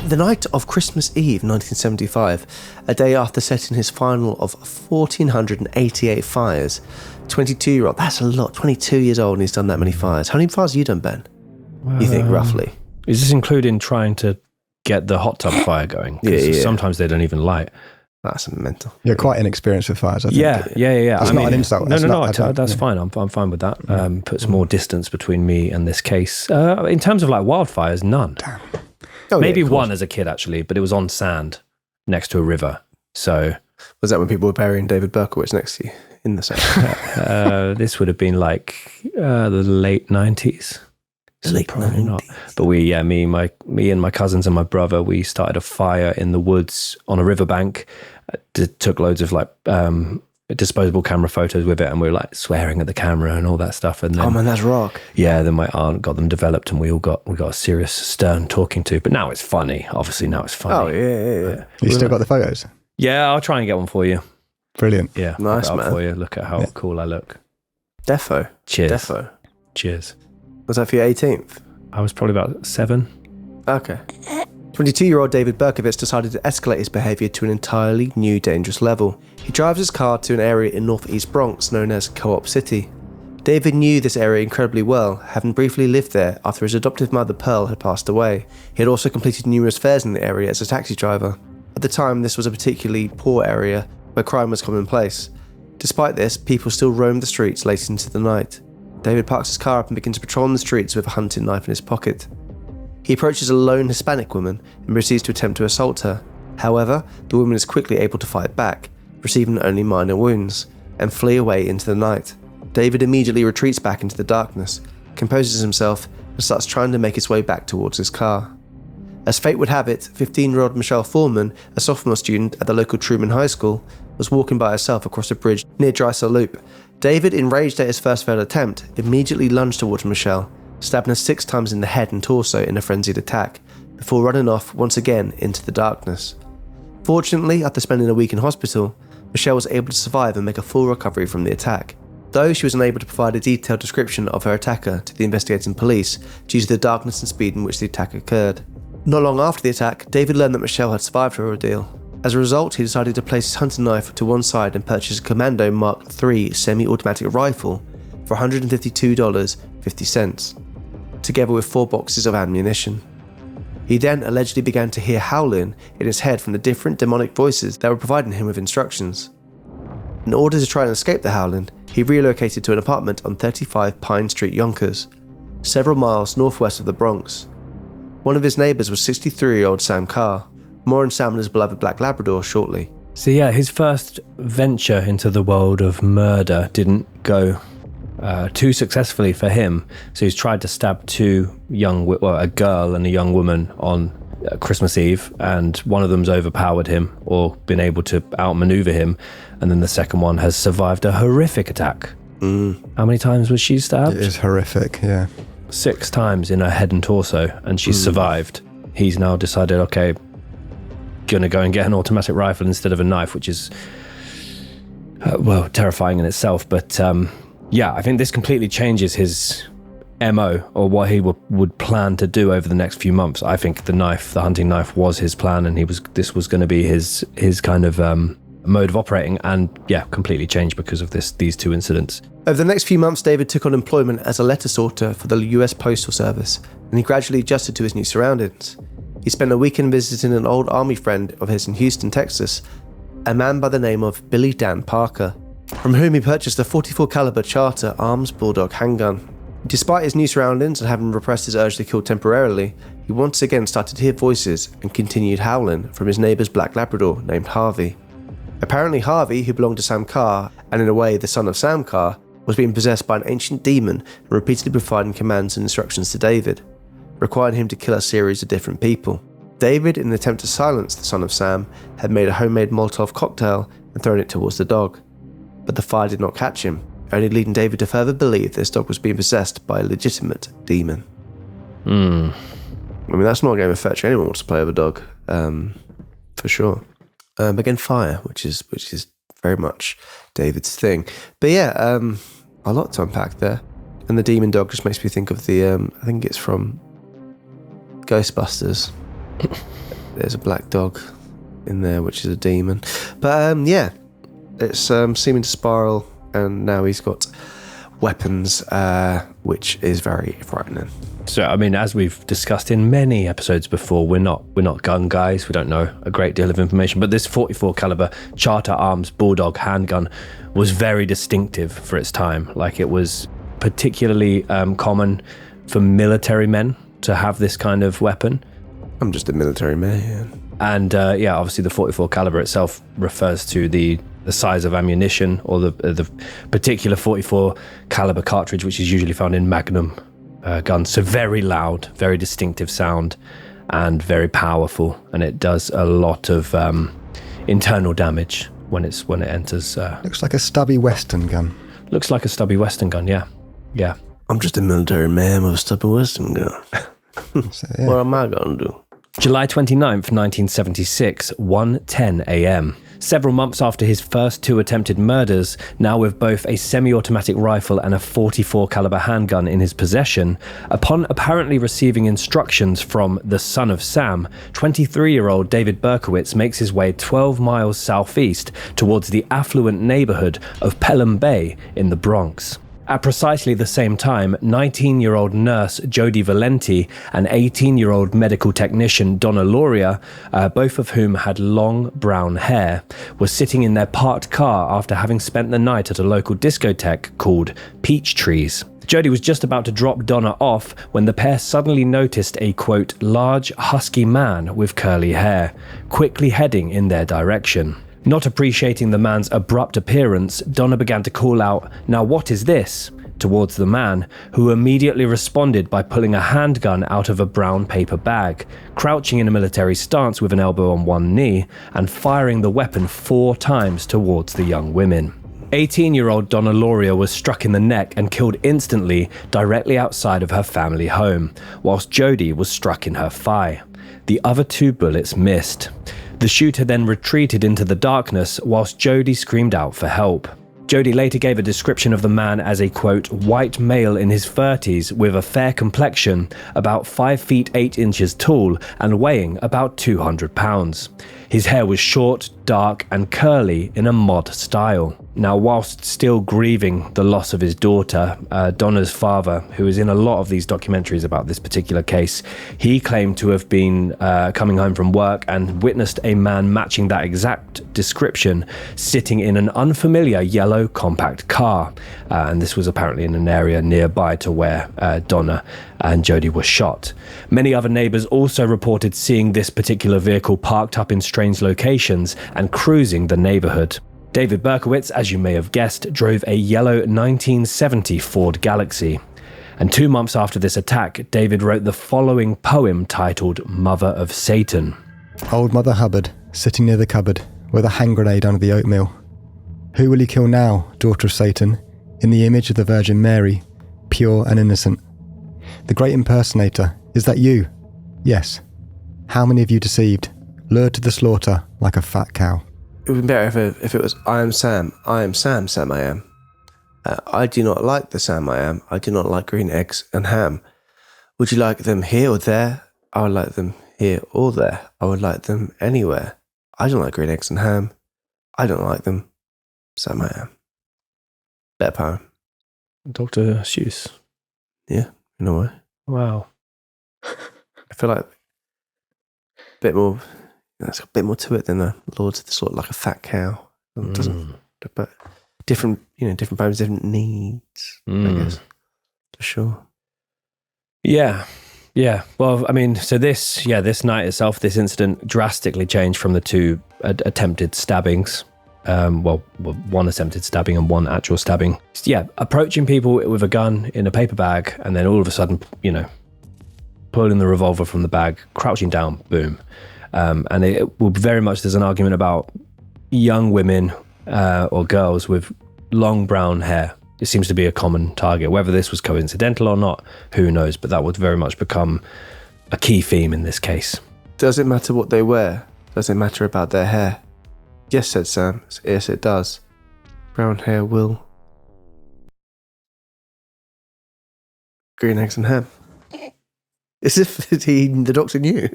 The night of Christmas Eve 1975, a day after setting his final of 1,488 fires, 22-year-old, that's a lot, 22 years old and he's done that many fires. How many fires have you done, Ben? You think, roughly? Is this including trying to get the hot tub fire going? 'Cause Yeah. sometimes they don't even light. That's mental. You're quite inexperienced with fires, I think. Yeah. That's not an insult. No, That's that's fine. I'm fine with that. Puts more distance between me and this case. In terms of like wildfires, none. Oh, Maybe yeah, of course. one as a kid, actually, but it was on sand next to a river. So Was that when people were burying David Berkowitz next to you in the sand? this would have been like the late 90s. Late Probably 90s. not. But me and my cousins and my brother, we started a fire in the woods on a riverbank. Took loads of like disposable camera photos with it, and we were like swearing at the camera and all that stuff. And then, Oh man, that's rock. yeah, then my aunt got them developed, and we got a serious, stern talking to. But now it's funny. Obviously, now it's funny. Oh yeah. You still got the photos? Yeah, I'll try and get one for you. Brilliant. Yeah, Nice, I'll get it up man. for you. Look at how cool I look. Defo. Cheers. Defo. Cheers. Was that for your 18th? I was probably about 7. Okay. 22-year-old David Berkowitz decided to escalate his behaviour to an entirely new dangerous level. He drives his car to an area in northeast Bronx known as Co-op City. David knew this area incredibly well, having briefly lived there after his adoptive mother Pearl had passed away. He had also completed numerous fares in the area as a taxi driver. At the time, this was a particularly poor area where crime was commonplace. Despite this, people still roamed the streets late into the night. David parks his car up and begins patrolling the streets with a hunting knife in his pocket. He approaches a lone Hispanic woman and proceeds to attempt to assault her. However, the woman is quickly able to fight back, receiving only minor wounds, and flee away into the night. David immediately retreats back into the darkness, composes himself, and starts trying to make his way back towards his car. As fate would have it, 15-year-old Michelle Foreman, a sophomore student at the local Truman High School, was walking by herself across a bridge near Drysdale Loop. David, enraged at his first failed attempt, immediately lunged towards Michelle, stabbing her 6 times in the head and torso in a frenzied attack, before running off once again into the darkness. Fortunately, after spending a week in hospital, Michelle was able to survive and make a full recovery from the attack, though she was unable to provide a detailed description of her attacker to the investigating police due to the darkness and speed in which the attack occurred. Not long after the attack, David learned that Michelle had survived her ordeal. As a result, he decided to place his hunting knife to one side and purchase a Commando Mark III semi-automatic rifle for $152.50, together with 4 boxes of ammunition. He then allegedly began to hear howling in his head from the different demonic voices that were providing him with instructions. In order to try and escape the howling, he relocated to an apartment on 35 Pine Street, Yonkers, several miles northwest of the Bronx. One of his neighbours was 63-year-old Sam Carr. More on Sam and his beloved Black Labrador shortly. So yeah, his first venture into the world of murder didn't go too successfully for him. So he's tried to stab a girl and a young woman on Christmas Eve, and one of them's overpowered him or been able to outmaneuver him, and then the second one has survived a horrific attack. How many times was she stabbed? It is horrific, yeah. 6 times in her head and torso, and she's survived. He's now decided, okay, gonna go and get an automatic rifle instead of a knife, which is terrifying in itself. But I think this completely changes his MO, or what he would plan to do over the next few months. I think the hunting knife was his plan, and this was going to be his kind of mode of operating, and completely changed because of these 2 incidents. Over the next few months, David took on employment as a letter sorter for the US Postal Service, and he gradually adjusted to his new surroundings. He spent a weekend visiting an old army friend of his in Houston, Texas, a man by the name of Billy Dan Parker, from whom he purchased a .44 caliber Charter Arms Bulldog handgun. Despite his new surroundings and having repressed his urge to kill temporarily, he once again started to hear voices and continued howling from his neighbour's Black Labrador named Harvey. Apparently Harvey, who belonged to Sam Carr, and in a way the son of Sam Carr, was being possessed by an ancient demon and repeatedly providing commands and instructions to David, requiring him to kill a series of different people. David, in an attempt to silence the son of Sam, had made a homemade Molotov cocktail and thrown it towards the dog. But the fire did not catch him, only leading David to further believe this dog was being possessed by a legitimate demon. I mean, that's not a game of fetch anyone wants to play with a dog, for sure. Again, fire, which is very much David's thing. But a lot to unpack there. And the demon dog just makes me think of the, I think it's from Ghostbusters. There's a black dog in there, which is a demon. But it's seeming to spiral, and now he's got weapons, which is very frightening. So, I mean, as we've discussed in many episodes before, we're not gun guys. We don't know a great deal of information, but this .44 caliber Charter Arms Bulldog handgun was very distinctive for its time. Like, it was particularly common for military men to have this kind of weapon. I'm just a military man. And obviously the .44 caliber itself refers to the size of ammunition, or the particular .44 caliber cartridge, which is usually found in Magnum guns. So very loud, very distinctive sound, and very powerful. And it does a lot of internal damage when it enters. Looks like a stubby Western gun. Looks like a stubby Western gun, yeah. I'm just a military man with a stubby Western gun. So, What am I going to do? July 29th, 1976, 1:10 a.m. Several months after his first 2 attempted murders, now with both a semi-automatic rifle and a .44 caliber handgun in his possession, upon apparently receiving instructions from the son of Sam, 23-year-old David Berkowitz makes his way 12 miles southeast towards the affluent neighborhood of Pelham Bay in the Bronx. At precisely the same time, 19-year-old nurse Jody Valenti and 18-year-old medical technician Donna Loria, both of whom had long brown hair, were sitting in their parked car after having spent the night at a local discotheque called Peach Trees. Jody was just about to drop Donna off when the pair suddenly noticed a, quote, large, husky man with curly hair, quickly heading in their direction. Not appreciating the man's abrupt appearance, Donna began to call out, "Now what is this?" towards the man, who immediately responded by pulling a handgun out of a brown paper bag, crouching in a military stance with an elbow on one knee, and firing the weapon 4 times towards the young women. 18-year-old Donna Loria was struck in the neck and killed instantly directly outside of her family home, whilst Jody was struck in her thigh. The other 2 bullets missed. The shooter then retreated into the darkness whilst Jody screamed out for help. Jody later gave a description of the man as a, quote, white male in his 30s with a fair complexion, about 5 feet 8 inches tall and weighing about 200 pounds. His hair was short, dark and curly in a mod style. Now, whilst still grieving the loss of his daughter, Donna's father, who is in a lot of these documentaries about this particular case, he claimed to have been coming home from work and witnessed a man matching that exact description sitting in an unfamiliar yellow compact car. And this was apparently in an area nearby to where Donna and Jody were shot. Many other neighbours also reported seeing this particular vehicle parked up in strange locations and cruising the neighbourhood. David Berkowitz, as you may have guessed, drove a yellow 1970 Ford Galaxy. And 2 months after this attack, David wrote the following poem titled Mother of Satan. Old Mother Hubbard, sitting near the cupboard, with a hand grenade under the oatmeal. Who will he kill now, daughter of Satan, in the image of the Virgin Mary, pure and innocent? The great impersonator, is that you? Yes. How many of you deceived, lured to the slaughter like a fat cow? It would be better if it was, I am Sam, Sam I am. I do not like the Sam I am. I do not like green eggs and ham. Would you like them here or there? I would like them here or there. I would like them anywhere. I don't like green eggs and ham. I don't like them. Sam I am. Better poem. Dr. Seuss. Yeah, in a way. Wow. I feel like a bit more... There's a bit more to it than a Lord to the Slaughter, like a fat cow. It doesn't, but different poems, different needs, I guess, for sure. Yeah. Well, I mean, so this night itself, this incident drastically changed from the 2 attempted stabbings. One attempted stabbing and 1 actual stabbing. Yeah, approaching people with a gun in a paper bag, and then all of a sudden, pulling the revolver from the bag, crouching down, boom. And it will very much, there's an argument about young women or girls with long brown hair. It seems to be a common target. Whether this was coincidental or not, who knows? But that would very much become a key theme in this case. Does it matter what they wear? Does it matter about their hair? Yes, said Sam. Yes, it does. Brown hair will. Green eggs and ham. As if the doctor knew.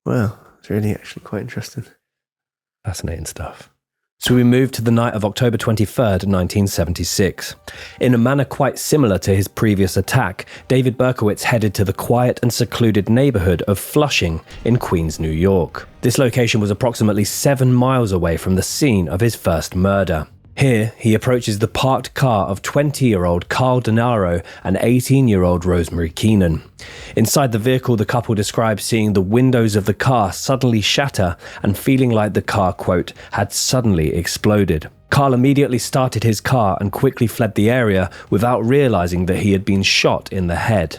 Well, it's really actually quite interesting. Fascinating stuff. So we move to the night of October 23rd, 1976. In a manner quite similar to his previous attack, David Berkowitz headed to the quiet and secluded neighborhood of Flushing in Queens, New York. This location was approximately 7 miles away from the scene of his first murder. Here, he approaches the parked car of 20-year-old Carl Denaro and 18-year-old Rosemary Keenan. Inside the vehicle, the couple describes seeing the windows of the car suddenly shatter and feeling like the car, quote, had suddenly exploded. Carl immediately started his car and quickly fled the area without realizing that he had been shot in the head.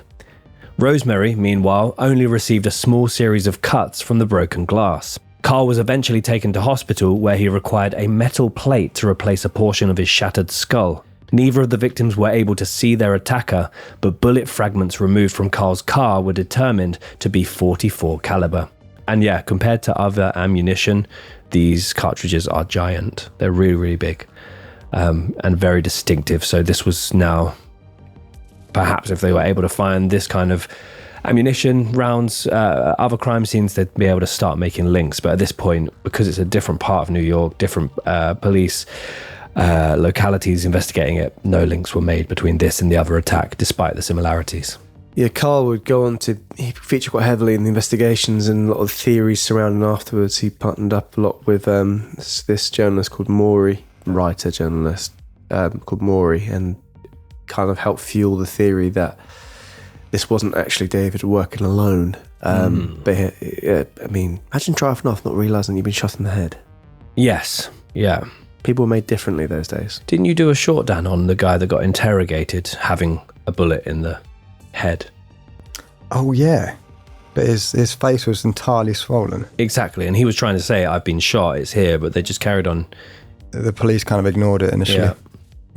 Rosemary, meanwhile, only received a small series of cuts from the broken glass. Carl was eventually taken to hospital where he required a metal plate to replace a portion of his shattered skull. Neither of the victims were able to see their attacker, but bullet fragments removed from Carl's car were determined to be .44 caliber. And yeah, compared to other ammunition, these cartridges are giant. They're really, really big and very distinctive. So this was now, perhaps if they were able to find this kind of ammunition, rounds, other crime scenes, they'd be able to start making links. But at this point, because it's a different part of New York, different police localities investigating it, no links were made between this and the other attack, despite the similarities. Yeah, Carl would go on to feature quite heavily in the investigations and a lot of theories surrounding afterwards. He partnered up a lot with this journalist called Maury, journalist called Maury, and kind of helped fuel the theory that this wasn't actually David working alone. But I mean, imagine driving off not realising you've been shot in the head. Yes, yeah. People were made differently those days. Didn't you do a short, Dan, on the guy that got interrogated having a bullet in the head? Oh, yeah. But his face was entirely swollen. Exactly, and he was trying to say, I've been shot, it's here, but they just carried on The police kind of ignored it initially.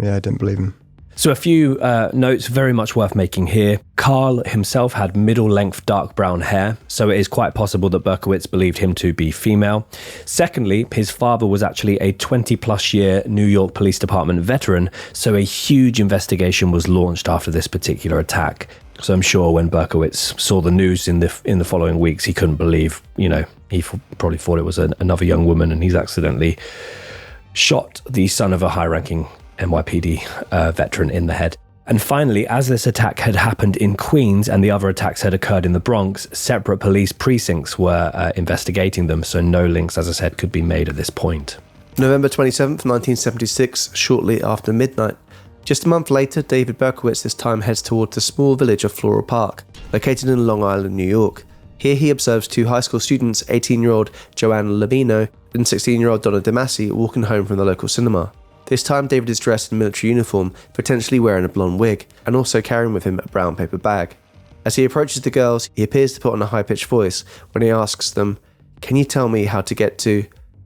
Yeah, I didn't believe him. So a few notes very much worth making here. Carl himself had middle-length dark brown hair, so it is quite possible that Berkowitz believed him to be female. Secondly, his father was actually a 20-plus year New York Police Department veteran, so a huge investigation was launched after this particular attack. So I'm sure when Berkowitz saw the news in the following weeks, he couldn't believe, he probably thought it was another young woman, and he's accidentally shot the son of a high-ranking NYPD veteran in the head. And finally, as this attack had happened in Queens and the other attacks had occurred in the Bronx, separate police precincts were investigating them, so no links, as I said, could be made at this point. November 27th, 1976, shortly after midnight. Just a month later, David Berkowitz this time heads towards the small village of Floral Park, located in Long Island, New York. Here he observes two high school students, 18-year-old Joanna Labino and 16-year-old Donna DeMasi, walking home from the local cinema. This time, David is dressed in military uniform, potentially wearing a blonde wig, and also carrying with him a brown paper bag. As he approaches the girls, he appears to put on a high-pitched voice when he asks them, "Can you tell me how to get to?"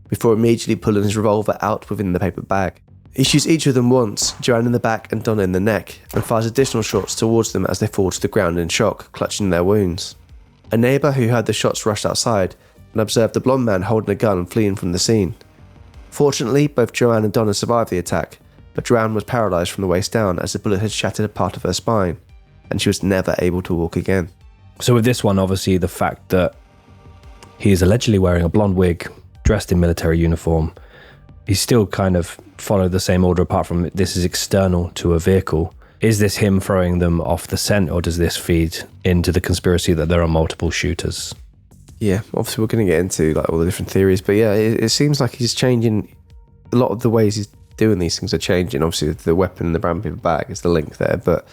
before immediately pulling his revolver out within the paper bag. He shoots each of them once, Joanne in the back and Donna in the neck, and fires additional shots towards them as they fall to the ground in shock, clutching their wounds. A neighbour who heard the shots rushed outside and observed the blonde man holding a gun fleeing from the scene. Fortunately, both Joanne and Donna survived the attack, but Joanne was paralysed from the waist down as the bullet had shattered a part of her spine, and she was never able to walk again. So with this one, obviously the fact that he is allegedly wearing a blonde wig, dressed in military uniform, he still kind of followed the same order apart from this is external to a vehicle. Is this him throwing them off the scent, or does this feed into the conspiracy that there are multiple shooters? Yeah, obviously we're going to get into all the different theories, but yeah, it seems like he's changing. A lot of the ways he's doing these things are changing. Obviously the weapon and the brown paper bag is the link there, but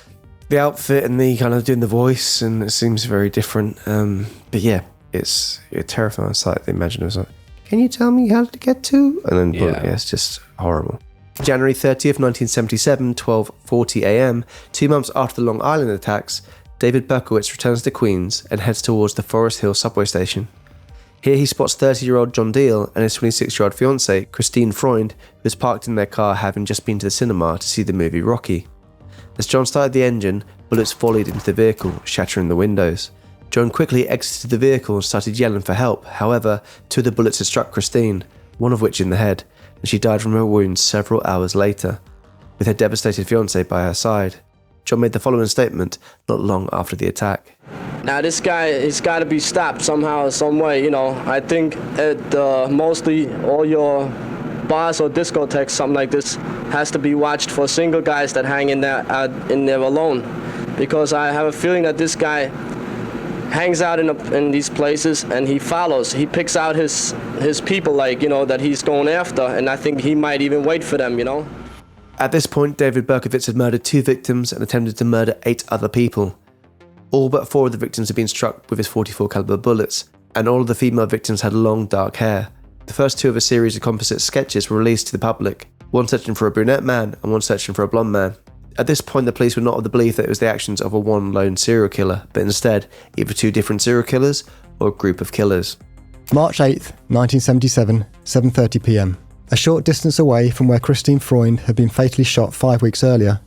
the outfit and the kind of doing the voice, and it seems very different. But yeah, it's a terrifying sight. The imaginers like, "Can you tell me how to get to?" And then it's just horrible. January 30th, 1977, 12:40 a.m., 2 months after the Long Island attacks, David Berkowitz returns to Queens and heads towards the Forest Hill subway station. Here he spots 30-year-old John Deal and his 26-year-old fiancée, Christine Freund, who is parked in their car having just been to the cinema to see the movie Rocky. As John started the engine, bullets volleyed into the vehicle, shattering the windows. John quickly exited the vehicle and started yelling for help. However, 2 of the bullets had struck Christine, one of which in the head, and she died from her wounds several hours later, with her devastated fiancé by her side. John made the following statement not long after the attack. Now this guy, he's got to be stopped somehow, some way, I think at mostly all your bars or discotheques, something like this, has to be watched for single guys that hang in there alone. Because I have a feeling that this guy hangs out in these places and he follows. He picks out his people, that he's going after, and I think he might even wait for them, At this point, David Berkowitz had murdered 2 victims and attempted to murder 8 other people. All but 4 of the victims had been struck with his .44 caliber bullets, and all of the female victims had long, dark hair. The first 2 of a series of composite sketches were released to the public, one searching for a brunette man and one searching for a blonde man. At this point, the police were not of the belief that it was the actions of one lone serial killer, but instead either 2 different serial killers or a group of killers. March 8th, 1977, 7:30 p.m. A short distance away from where Christine Freund had been fatally shot 5 weeks earlier,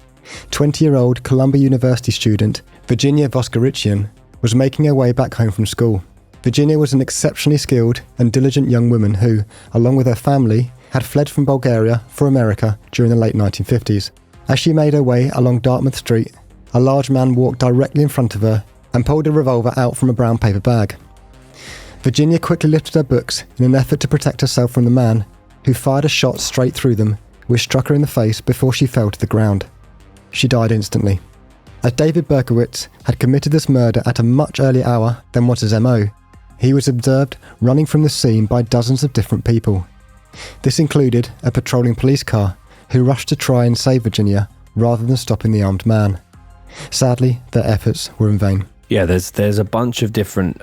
20-year-old Columbia University student Virginia Voskerichian was making her way back home from school. Virginia was an exceptionally skilled and diligent young woman who, along with her family, had fled from Bulgaria for America during the late 1950s. As she made her way along Dartmouth Street, a large man walked directly in front of her and pulled a revolver out from a brown paper bag. Virginia quickly lifted her books in an effort to protect herself from the man, who fired a shot straight through them, which struck her in the face before she fell to the ground. She died instantly. As David Berkowitz had committed this murder at a much earlier hour than was his MO, he was observed running from the scene by dozens of different people. This included a patrolling police car, who rushed to try and save Virginia rather than stopping the armed man. Sadly, their efforts were in vain. Yeah, there's a bunch of different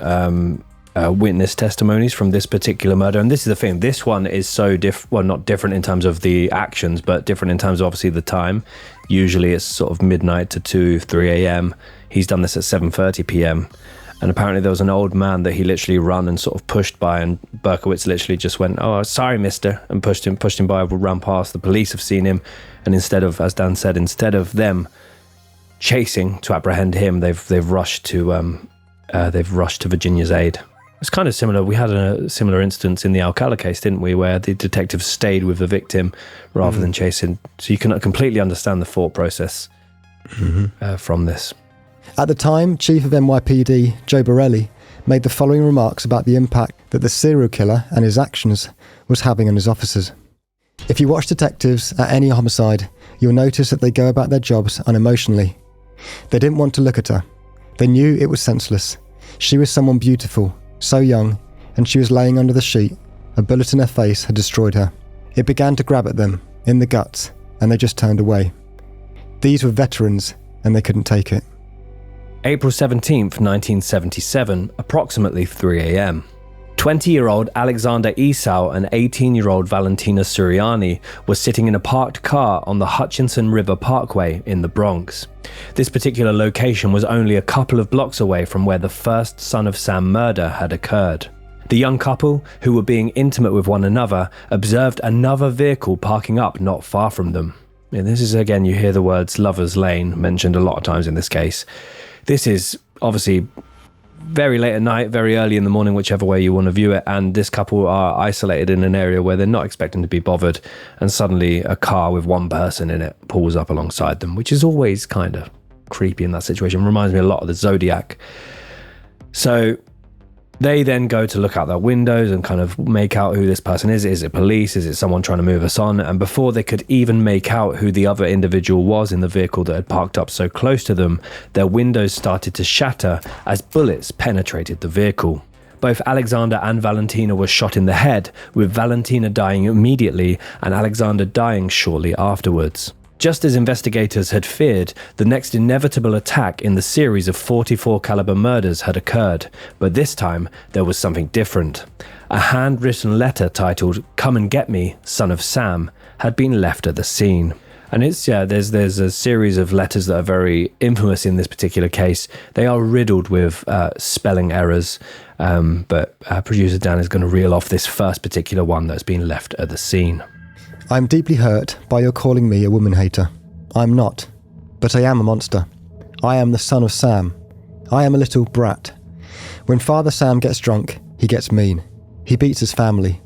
witness testimonies from this particular murder, and this is the thing, this one is so not different in terms of the actions, but different in terms of obviously the time. Usually it's sort of midnight to 2-3 a.m. He's done this at 7:30 p.m. And apparently there was an old man that he literally run and sort of pushed by, and Berkowitz literally just went, "Oh, sorry, mister," and pushed him by, ran past. The police have seen him, and instead of, as Dan said, instead of them chasing to apprehend him, they've rushed to Virginia's aid. It's kind of similar. We had a similar instance in the Alcala case, didn't we, where the detectives stayed with the victim rather than chasing. So you can completely understand the thought process from this. At the time, Chief of NYPD Joe Borelli made the following remarks about the impact that the serial killer and his actions was having on his officers. If you watch detectives at any homicide, you'll notice that they go about their jobs unemotionally. They didn't want to look at her. They knew it was senseless. She was someone beautiful, so young, and she was laying under the sheet. A bullet in her face had destroyed her. It began to grab at them, in the guts, and they just turned away. These were veterans, and they couldn't take it. April 17th, 1977, approximately 3 a.m. 20-year-old Alexander Esau and 18-year-old Valentina Suriani were sitting in a parked car on the Hutchinson River Parkway in the Bronx. This particular location was only a couple of blocks away from where the first Son of Sam murder had occurred. The young couple, who were being intimate with one another, observed another vehicle parking up not far from them. And this is, again, you hear the words Lover's Lane mentioned a lot of times in this case. This is obviously very late at night, very early in the morning, whichever way you want to view it, and this couple are isolated in an area where they're not expecting to be bothered, and suddenly a car with one person in it pulls up alongside them, which is always kind of creepy in that situation. Reminds me a lot of the Zodiac. So they then go to look out their windows and kind of make out who this person is. Is it police? Is it someone trying to move us on? And before they could even make out who the other individual was in the vehicle that had parked up so close to them, their windows started to shatter as bullets penetrated the vehicle. Both Alexander and Valentina were shot in the head, with Valentina dying immediately and Alexander dying shortly afterwards. Just as investigators had feared, the next inevitable attack in the series of 44 caliber murders had occurred, but this time there was something different. A handwritten letter titled "Come and Get Me, Son of Sam" had been left at the scene. And there's a series of letters that are very infamous in this particular case. They are riddled with spelling errors, but producer Dan is going to reel off this first particular one that's been left at the scene. I'm deeply hurt by your calling me a woman hater. I'm not, but I am a monster. I am the son of Sam. I am a little brat. When Father Sam gets drunk, he gets mean. He beats his family.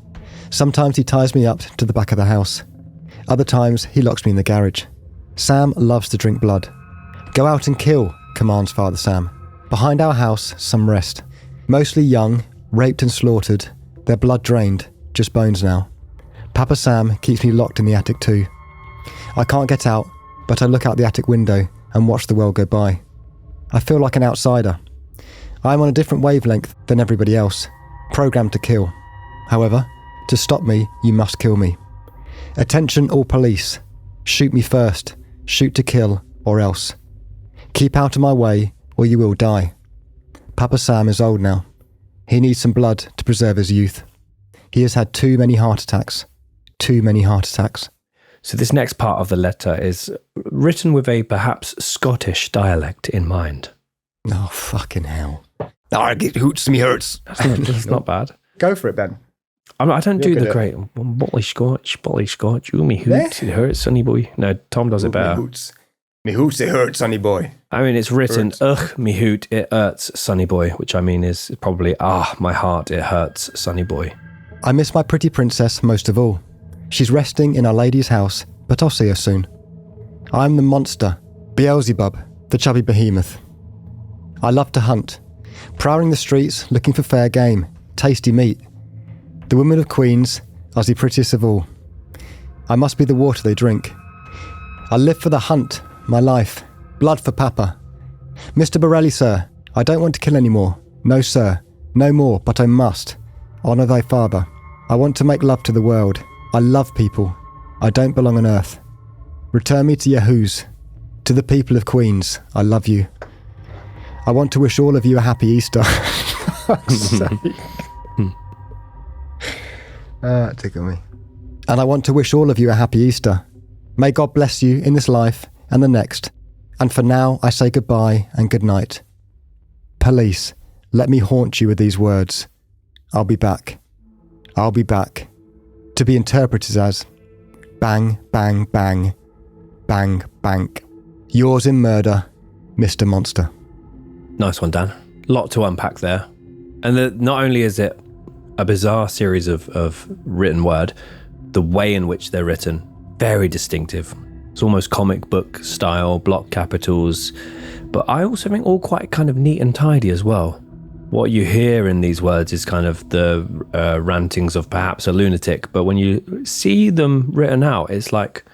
Sometimes he ties me up to the back of the house. Other times he locks me in the garage. Sam loves to drink blood. Go out and kill, commands Father Sam. Behind our house, some rest. Mostly young, raped and slaughtered. Their blood drained, just bones now. Papa Sam keeps me locked in the attic too. I can't get out, but I look out the attic window and watch the world go by. I feel like an outsider. I'm on a different wavelength than everybody else, programmed to kill. However, to stop me, you must kill me. Attention all police. Shoot me first. Shoot to kill, or else. Keep out of my way, or you will die. Papa Sam is old now. He needs some blood to preserve his youth. He has had too many heart attacks. Too many heart attacks. So this next part of the letter is written with a perhaps Scottish dialect in mind. Oh, fucking hell. I get hoots, me hurts. That's not bad. Go for it, Ben. I don't do the great Bolly Scotch. Ooh, me hoots, it hurts, sonny boy. No, Tom does it better. Me hoots, it hurts, sonny boy. I mean, it's written, ugh, me hoot, it hurts, sonny boy, which I mean is probably, my heart, it hurts, sonny boy. I miss my pretty princess most of all. She's resting in Our Lady's house, but I'll see her soon. I'm the monster, Beelzebub, the chubby behemoth. I love to hunt, prowling the streets looking for fair game, tasty meat. The women of Queens are the prettiest of all. I must be the water they drink. I live for the hunt, my life, blood for Papa. Mr. Borelli, sir, I don't want to kill anymore. No, sir, no more, but I must. Honour thy father. I want to make love to the world. I love people. I don't belong on earth. Return me to Yahoos. To the people of Queens, I love you. I want to wish all of you a happy Easter. Tickle me. And I want to wish all of you a happy Easter. May God bless you in this life and the next. And for now, I say goodbye and good night. Police, let me haunt you with these words. I'll be back. I'll be back. To be interpreted as bang, bang, bang, bang, bank. Yours in murder, Mr. Monster. Nice one, Dan. Lot to unpack there. And not only is it a bizarre series of written word, the way in which they're written, very distinctive. It's almost comic book style, block capitals, but I also think all quite kind of neat and tidy as well. What you hear in these words is kind of the rantings of perhaps a lunatic, but when you see them written out, it's like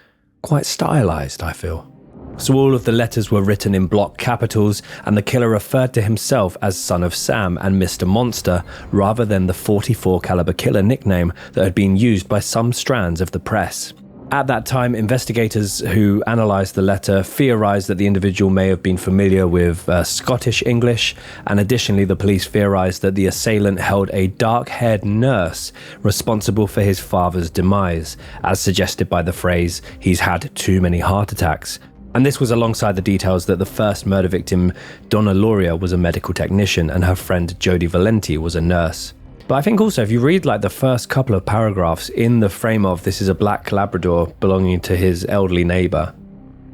quite stylized, I feel. So all of the letters were written in block capitals, and the killer referred to himself as Son of Sam and Mr. Monster, rather than the .44 caliber killer nickname that had been used by some strands of the press. At that time, investigators who analysed the letter theorised that the individual may have been familiar with Scottish English, and additionally the police theorised that the assailant held a dark-haired nurse responsible for his father's demise, as suggested by the phrase, "he's had too many heart attacks." And this was alongside the details that the first murder victim, Donna Loria, was a medical technician and her friend Jodie Valenti was a nurse. But I think also if you read like the first couple of paragraphs in the frame of this is a black Labrador belonging to his elderly neighbour.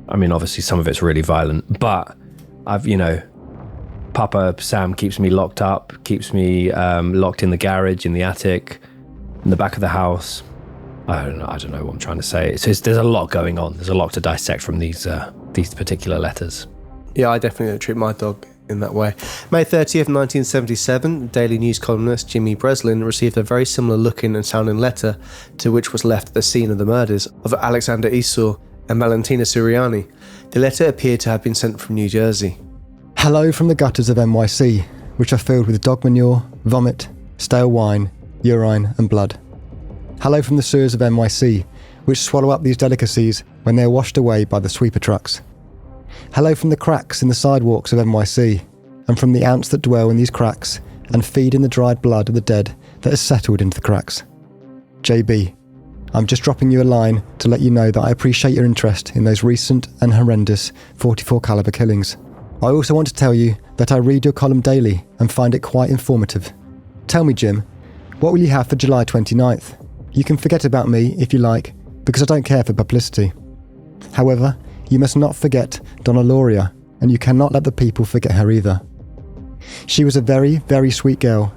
I mean, obviously some of it's really violent, but Papa Sam keeps me locked up, keeps me locked in the garage, in the attic, in the back of the house. I don't know what I'm trying to say. There's a lot going on. There's a lot to dissect from these particular letters. Yeah, I definitely don't treat my dog in that way. May 30th, 1977, Daily News columnist Jimmy Breslin received a very similar looking and sounding letter to which was left at the scene of the murders of Alexander Esau and Valentina Suriani. The letter appeared to have been sent from New Jersey. Hello from the gutters of NYC, which are filled with dog manure, vomit, stale wine, urine and blood. Hello from the sewers of NYC, which swallow up these delicacies when they are washed away by the sweeper trucks. Hello from the cracks in the sidewalks of NYC, and from the ants that dwell in these cracks and feed in the dried blood of the dead that has settled into the cracks. JB, I'm just dropping you a line to let you know that I appreciate your interest in those recent and horrendous .44 caliber killings. I also want to tell you that I read your column daily and find it quite informative. Tell me, Jim, what will you have for July 29th? You can forget about me if you like, because I don't care for publicity. However, you must not forget Donna Loria, and you cannot let the people forget her either. She was a very, very sweet girl,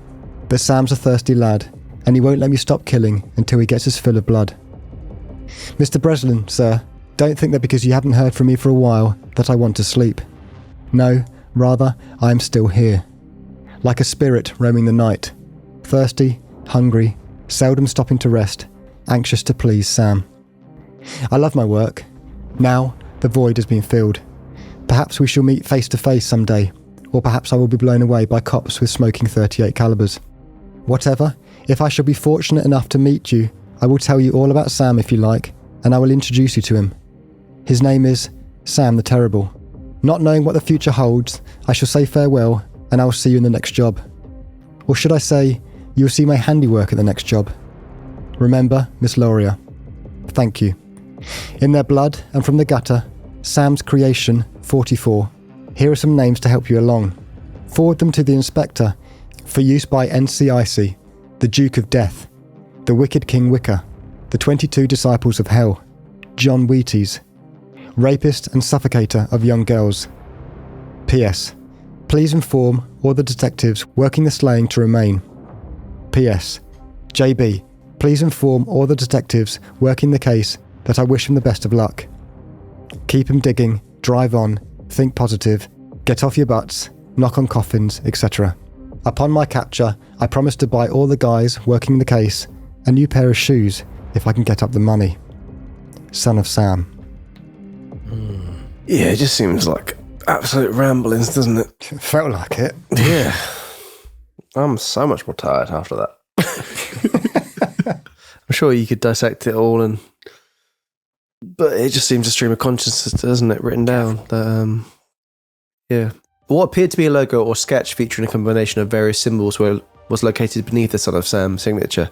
but Sam's a thirsty lad, and he won't let me stop killing until he gets his fill of blood. Mr. Breslin, sir, don't think that because you haven't heard from me for a while that I want to sleep. No, rather, I am still here. Like a spirit roaming the night, thirsty, hungry, seldom stopping to rest, anxious to please Sam. I love my work. Now, the void has been filled. Perhaps we shall meet face to face someday, or perhaps I will be blown away by cops with smoking .38 calibers. Whatever, if I shall be fortunate enough to meet you, I will tell you all about Sam if you like, and I will introduce you to him. His name is Sam the Terrible. Not knowing what the future holds, I shall say farewell, and I will see you in the next job. Or should I say, you will see my handiwork at the next job. Remember, Miss Loria. Thank you. In their blood and from the gutter, Sam's creation, 44. Here are some names to help you along. Forward them to the inspector for use by NCIC, the Duke of Death, the Wicked King Wicker, the 22 Disciples of Hell, John Wheaties, rapist and suffocator of young girls. P.S. Please inform all the detectives working the slaying to remain. P.S. JB, please inform all the detectives working the case that I wish him the best of luck. Keep him digging, drive on, think positive, get off your butts, knock on coffins, etc. Upon my capture, I promise to buy all the guys working the case a new pair of shoes if I can get up the money. Son of Sam. Yeah, it just seems like absolute ramblings, doesn't it? Felt like it. Yeah. I'm so much more tired after that. I'm sure you could dissect it all, but it just seems a stream of consciousness, doesn't it, written down. Yeah. What appeared to be a logo or sketch featuring a combination of various symbols was located beneath the Son of Sam signature.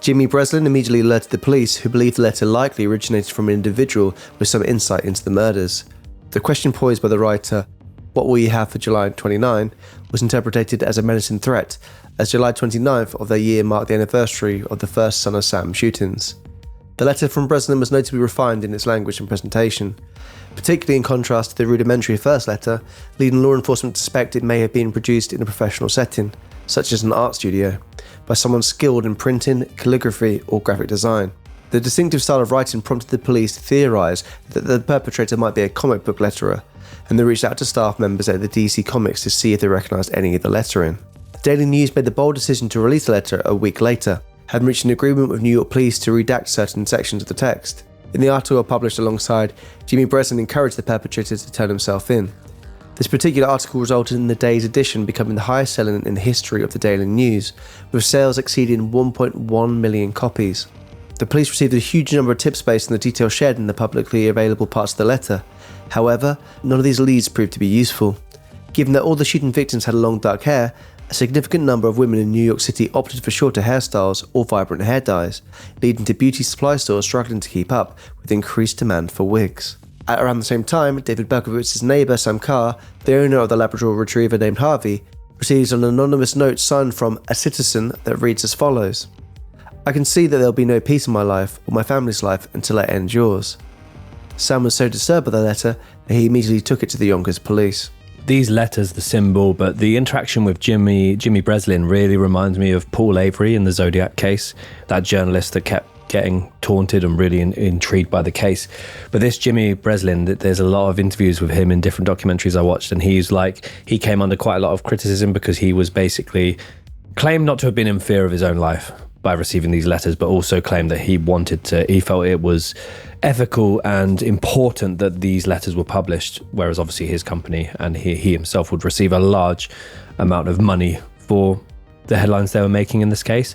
Jimmy Breslin immediately alerted the police, who believed the letter likely originated from an individual with some insight into the murders. The question posed by the writer, What Will You Have for July 29 was interpreted as a menacing threat, as July 29th of their year marked the anniversary of the first Son of Sam shootings. The letter from Breslin was notably refined in its language and presentation, particularly in contrast to the rudimentary first letter, leading law enforcement to suspect it may have been produced in a professional setting, such as an art studio, by someone skilled in printing, calligraphy, or graphic design. The distinctive style of writing prompted the police to theorise that the perpetrator might be a comic book letterer, and they reached out to staff members at the DC Comics to see if they recognised any of the lettering. The Daily News made the bold decision to release the letter a week later, having reached an agreement with New York police to redact certain sections of the text. In the article published alongside, Jimmy Breslin encouraged the perpetrator to turn himself in. This particular article resulted in the day's edition becoming the highest selling in the history of the Daily News, with sales exceeding 1.1 million copies. The police received a huge number of tips based on the details shared in the publicly available parts of the letter. However, none of these leads proved to be useful. Given that all the shooting victims had long dark hair, a significant number of women in New York City opted for shorter hairstyles or vibrant hair dyes, leading to beauty supply stores struggling to keep up with increased demand for wigs. At around the same time, David Berkowitz's neighbour Sam Carr, the owner of the Labrador Retriever named Harvey, receives an anonymous note signed from a citizen that reads as follows: "I can see that there'll be no peace in my life or my family's life until I end yours." Sam was so disturbed by the letter that he immediately took it to the Yonkers police. These letters, the symbol, but the interaction with Jimmy Breslin really reminds me of Paul Avery in the Zodiac case, that journalist that kept getting taunted and really intrigued by the case. But this Jimmy Breslin, there's a lot of interviews with him in different documentaries I watched, and he came under quite a lot of criticism because he was basically claimed not to have been in fear of his own life by receiving these letters, but also claimed that he felt it was ethical and important that these letters were published, whereas obviously his company and he himself would receive a large amount of money for the headlines they were making in this case.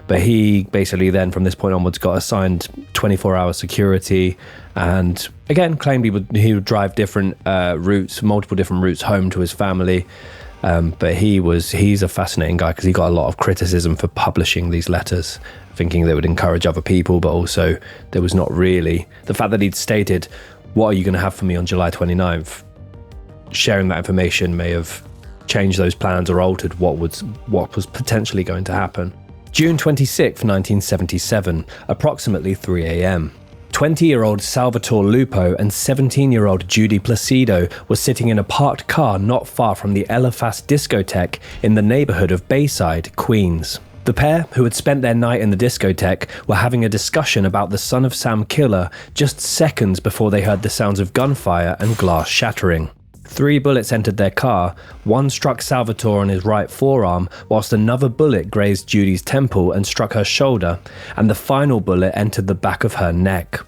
But he basically then from this point onwards got assigned 24-hour security, and again claimed he would drive different multiple different routes home to his family. But he's a fascinating guy because he got a lot of criticism for publishing these letters, thinking they would encourage other people, but also there was not really the fact that he'd stated, "What are you going to have for me on July 29th?" Sharing that information may have changed those plans or altered what was potentially going to happen. June 26, 1977, approximately 3 a.m. 20-year-old Salvatore Lupo and 17-year-old Judy Placido were sitting in a parked car not far from the Eliphas discotheque in the neighborhood of Bayside, Queens. The pair, who had spent their night in the discotheque, were having a discussion about the Son of Sam killer just seconds before they heard the sounds of gunfire and glass shattering. 3 bullets entered their car. One struck Salvatore on his right forearm, whilst another bullet grazed Judy's temple and struck her shoulder, and the final bullet entered the back of her neck.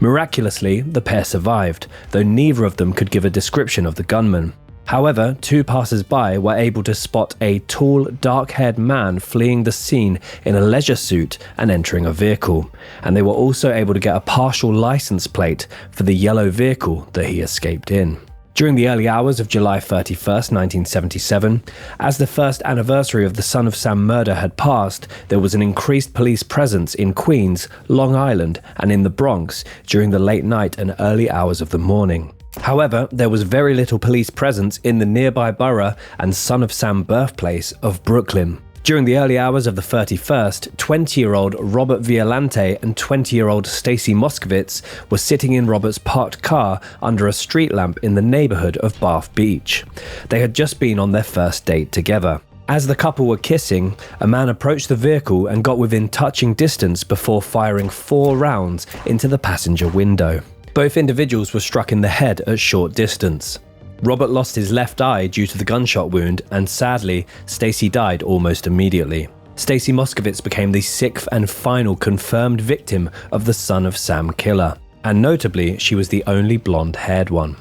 Miraculously, the pair survived, though neither of them could give a description of the gunman. However, 2 passers-by were able to spot a tall, dark-haired man fleeing the scene in a leisure suit and entering a vehicle, and they were also able to get a partial license plate for the yellow vehicle that he escaped in. During the early hours of July 31st, 1977, as the first anniversary of the Son of Sam murder had passed, there was an increased police presence in Queens, Long Island, and in the Bronx during the late night and early hours of the morning. However, there was very little police presence in the nearby borough and Son of Sam birthplace of Brooklyn. During the early hours of the 31st, 20-year-old Robert Violante and 20-year-old Stacy Moskowitz were sitting in Robert's parked car under a street lamp in the neighborhood of Bath Beach. They had just been on their first date together. As the couple were kissing, a man approached the vehicle and got within touching distance before firing 4 rounds into the passenger window. Both individuals were struck in the head at short distance. Robert lost his left eye due to the gunshot wound, and sadly, Stacy died almost immediately. Stacy Moskowitz became the 6th and final confirmed victim of the Son of Sam killer, and notably, she was the only blonde-haired one.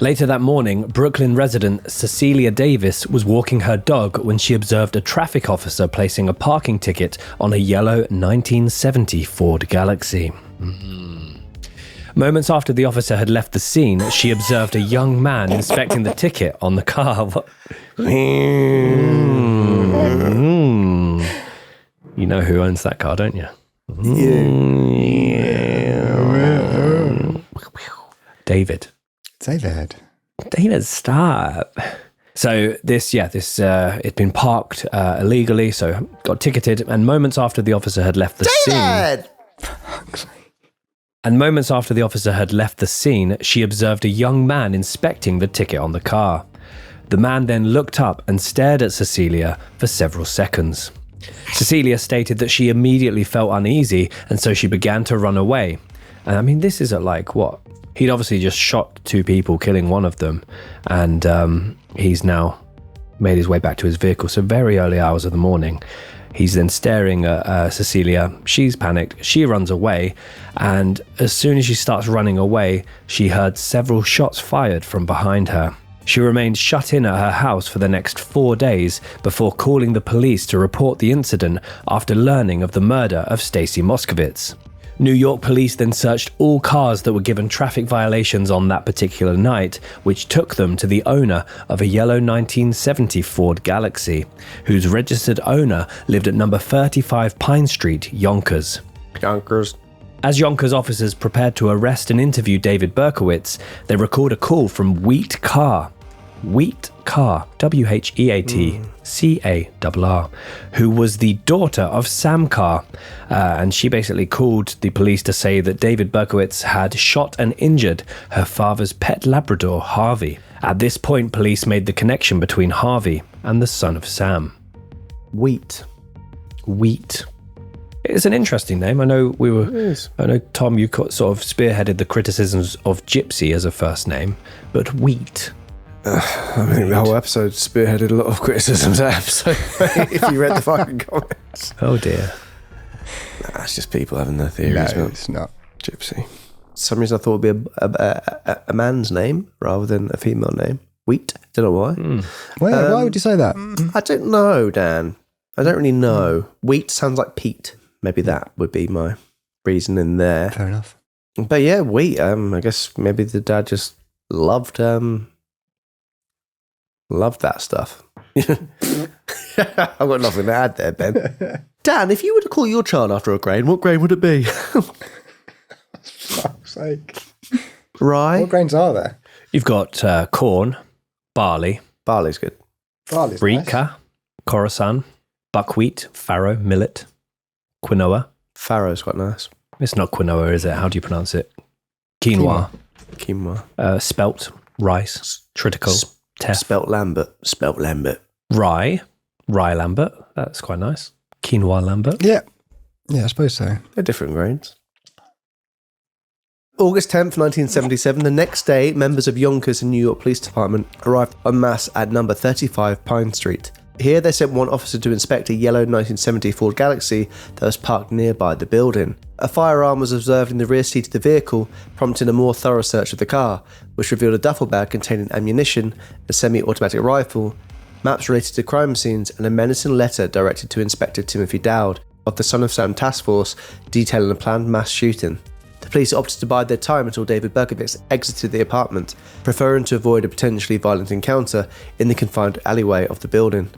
Later that morning, Brooklyn resident Cecilia Davis was walking her dog when she observed a traffic officer placing a parking ticket on a yellow 1970 Ford Galaxy. Moments after the officer had left the scene, she observed a young man inspecting the ticket on the car. You know who owns that car, don't you? David. David, stop. So this, it'd been parked illegally, so got ticketed. And moments after the officer had left the scene, she observed a young man inspecting the ticket on the car. The man then looked up and stared at Cecilia for several seconds. Cecilia stated that she immediately felt uneasy, and so she began to run away. And I mean, this is at like what? He'd obviously just shot 2 people, killing one of them, and he's now made his way back to his vehicle. So very early hours of the morning, he's then staring at Cecilia. She's panicked. She runs away, and as soon as she starts running away, she heard several shots fired from behind her. She remained shut in at her house for the next 4 days before calling the police to report the incident after learning of the murder of Stacy Moskowitz. New York police then searched all cars that were given traffic violations on that particular night, which took them to the owner of a yellow 1970 Ford Galaxy, whose registered owner lived at number 35 Pine Street, Yonkers. As Yonkers officers prepared to arrest and interview David Berkowitz, they record a call from Wheat Carr, WHEAT-CARR, who was the daughter of Sam Carr, and she basically called the police to say that David Berkowitz had shot and injured her father's pet Labrador, Harvey. At this point, police made the connection between Harvey and the son of Sam. Wheat. It's an interesting name. I know Tom, you sort of spearheaded the criticisms of Gypsy as a first name, but Wheat. I mean, the whole episode spearheaded a lot of criticisms of that episode, if you read the fucking comments. Oh dear. Nah, it's just people having their theories. No, it's not. Gypsy. For some reason I thought it would be a man's name rather than a female name. Wheat. Don't know why. Why would you say that? I don't know, Dan. I don't really know. Wheat sounds like Pete. Maybe that would be my reasoning there. Fair enough. But yeah, wheat. I guess maybe the dad just loved that stuff. I've got nothing to add there, Ben. Dan, if you were to call your child after a grain, what grain would it be? Fuck's sake. Rye? What grains are there? You've got corn, barley. Barley's good. Barley's Rika, nice. Khorasan, buckwheat, farro, millet, quinoa. Farrow's quite nice. It's not quinoa, is it? How do you pronounce it? Quinoa. Spelt, rice, triticale, teff. Spelt Lambert. Rye Lambert. That's quite nice. Quinoa Lambert. Yeah, I suppose so. They're different grains. August 10th, 1977, the next day, members of Yonkers and New York Police Department arrived en masse at number 35 Pine Street. Here, they sent one officer to inspect a yellow 1970 Ford Galaxy that was parked nearby the building. A firearm was observed in the rear seat of the vehicle, prompting a more thorough search of the car, which revealed a duffel bag containing ammunition, a semi-automatic rifle, maps related to crime scenes, and a menacing letter directed to Inspector Timothy Dowd of the Son of Sam Task Force detailing a planned mass shooting. The police opted to bide their time until David Berkowitz exited the apartment, preferring to avoid a potentially violent encounter in the confined alleyway of the building.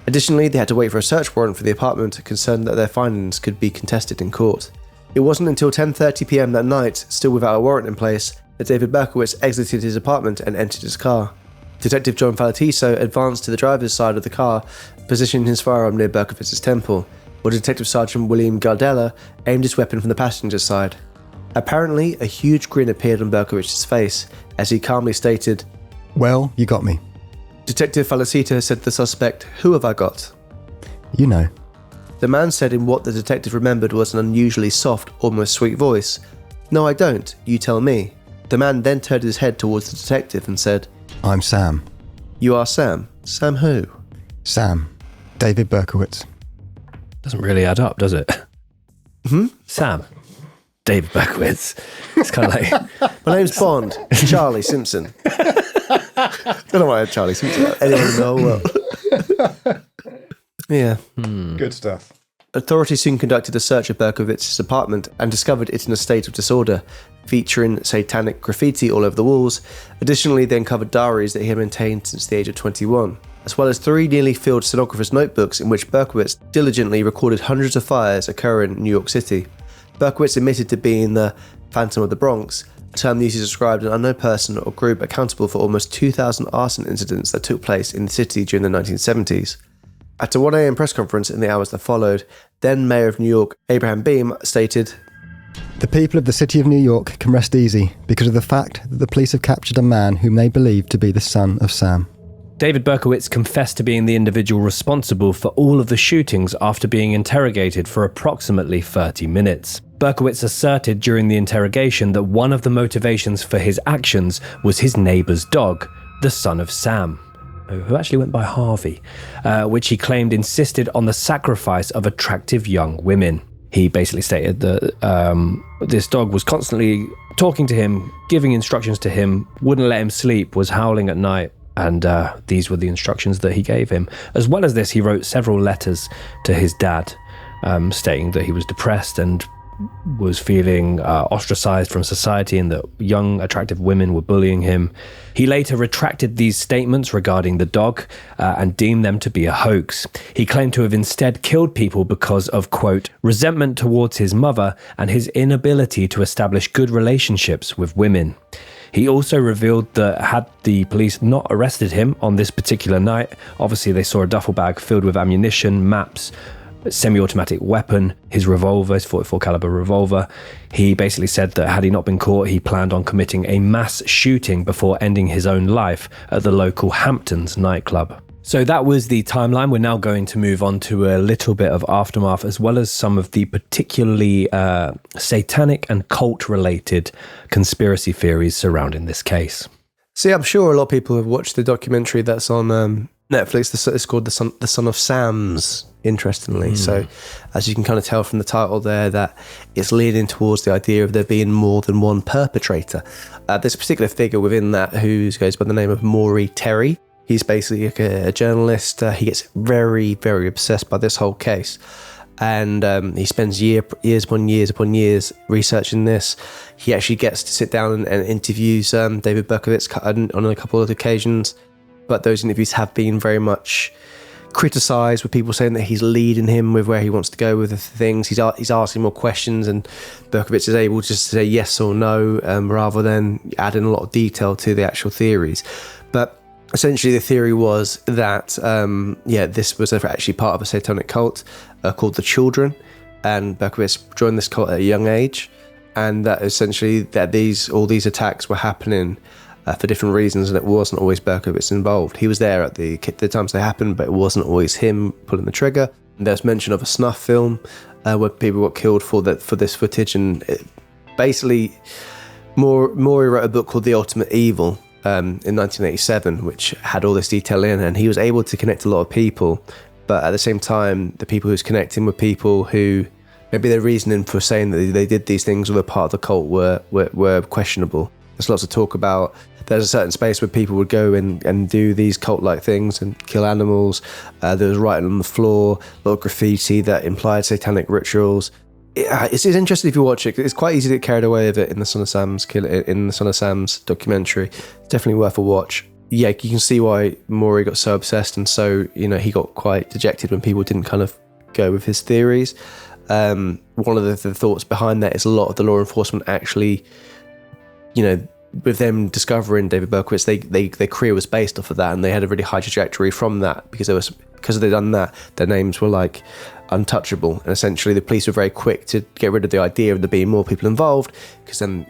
Additionally, they had to wait for a search warrant for the apartment, concerned that their findings could be contested in court. It wasn't until 10:30 p.m. that night, still without a warrant in place, that David Berkowitz exited his apartment and entered his car. Detective John Falatiso advanced to the driver's side of the car, positioning his firearm near Berkowitz's temple, while Detective Sergeant William Gardella aimed his weapon from the passenger side. Apparently, a huge grin appeared on Berkowitz's face as he calmly stated, "Well, you got me." Detective Falacito said to the suspect, "Who have I got?" You know. The man said in what the detective remembered was an unusually soft, almost sweet voice, "No, I don't. You tell me." The man then turned his head towards the detective and said, I'm Sam. "You are Sam? Sam who?" Sam. David Berkowitz. Doesn't really add up, does it? Sam. David Berkowitz. It's kind of like... My name's Bond. Charlie Simpson. Don't know why I had Charlie Simpson. Anyone in the whole world. Yeah. Good stuff. Authorities soon conducted a search of Berkowitz's apartment and discovered it in a state of disorder, featuring satanic graffiti all over the walls. Additionally, they uncovered diaries that he had maintained since the age of 21, as well as 3 nearly filled stenographer's notebooks in which Berkowitz diligently recorded hundreds of fires occurring in New York City. Berkowitz admitted to being the Phantom of the Bronx, a term used to describe an unknown person or group accountable for almost 2,000 arson incidents that took place in the city during the 1970s. At a 1 a.m. press conference in the hours that followed, then Mayor of New York Abraham Beame stated, "The people of the city of New York can rest easy because of the fact that the police have captured a man whom they believe to be the son of Sam." David Berkowitz confessed to being the individual responsible for all of the shootings after being interrogated for approximately 30 minutes. Berkowitz asserted during the interrogation that one of the motivations for his actions was his neighbour's dog, the son of Sam, who actually went by Harvey, which he claimed insisted on the sacrifice of attractive young women. He basically stated that this dog was constantly talking to him, giving instructions to him, wouldn't let him sleep, was howling at night, and these were the instructions that he gave him. As well as this, he wrote several letters to his dad, stating that he was depressed and was feeling ostracized from society and that young, attractive women were bullying him. He later retracted these statements regarding the dog and deemed them to be a hoax. He claimed to have instead killed people because of, quote, resentment towards his mother and his inability to establish good relationships with women. He also revealed that had the police not arrested him on this particular night, obviously they saw a duffel bag filled with ammunition, maps, semi-automatic weapon, his revolver, his .44 caliber revolver. He basically said that had he not been caught, he planned on committing a mass shooting before ending his own life at the local Hamptons nightclub. So that was the timeline. We're now going to move on to a little bit of aftermath, as well as some of the particularly satanic and cult-related conspiracy theories surrounding this case. See, I'm sure a lot of people have watched the documentary that's on Netflix. It's called The Son of Sam's, interestingly. So as you can kind of tell from the title there, that it's leading towards the idea of there being more than one perpetrator. There's a particular figure within that who goes by the name of Maury Terry. He's basically a journalist. He gets very, very obsessed by this whole case. And he spends years upon years researching this. He actually gets to sit down and interviews David Berkowitz on a couple of occasions. But those interviews have been very much criticised, with people saying that he's leading him with where he wants to go with the things. He's asking more questions, and Berkowitz is able just to say yes or no, rather than adding a lot of detail to the actual theories. But essentially, the theory was that, this was actually part of a satanic cult called the Children, and Berkowitz joined this cult at a young age, and that essentially that all these attacks were happening for different reasons, and it wasn't always Berkowitz involved. He was there at the times they happened, but it wasn't always him pulling the trigger. And there's mention of a snuff film where people got killed for this footage, and basically, Maury wrote a book called The Ultimate Evil in 1987, which had all this detail in, and he was able to connect a lot of people. But at the same time, the people who was connecting with people who maybe their reasoning for saying that they did these things or were part of the cult were questionable. There's lots of talk about there's a certain space where people would go and do these cult-like things and kill animals. There was writing on the floor, a lot of graffiti that implied satanic rituals. It's interesting if you watch it. It's quite easy to get carried away with it in the Son of Sam's documentary. It's definitely worth a watch. Yeah, you can see why Maury got so obsessed, and so he got quite dejected when people didn't kind of go with his theories. One of the thoughts behind that is a lot of the law enforcement actually, with them discovering David Berkowitz, their career was based off of that, and they had a really high trajectory from that because they'd done that. Their names were like untouchable, and essentially the police were very quick to get rid of the idea of there being more people involved, because then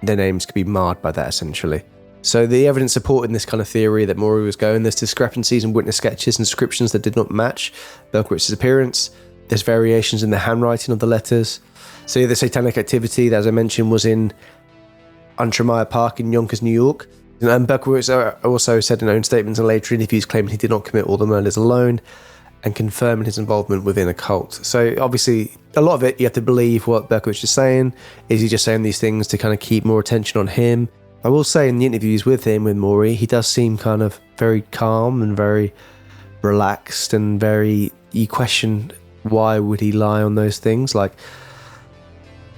their names could be marred by that essentially. So the evidence supporting this kind of theory that Maury was going, there's discrepancies in witness sketches and descriptions that did not match Berkowitz's appearance. There's variations in the handwriting of the letters. So the satanic activity, as I mentioned, was in Untermeyer Park in Yonkers, New York. And Berkowitz also said in own statements and later interviews claiming he did not commit all the murders alone, and confirming his involvement within a cult. So obviously, a lot of it, you have to believe what Berkowitz is saying. Is he just saying these things to kind of keep more attention on him? I will say in the interviews with Maury, he does seem kind of very calm and very relaxed, and you question why would he lie on those things. Like,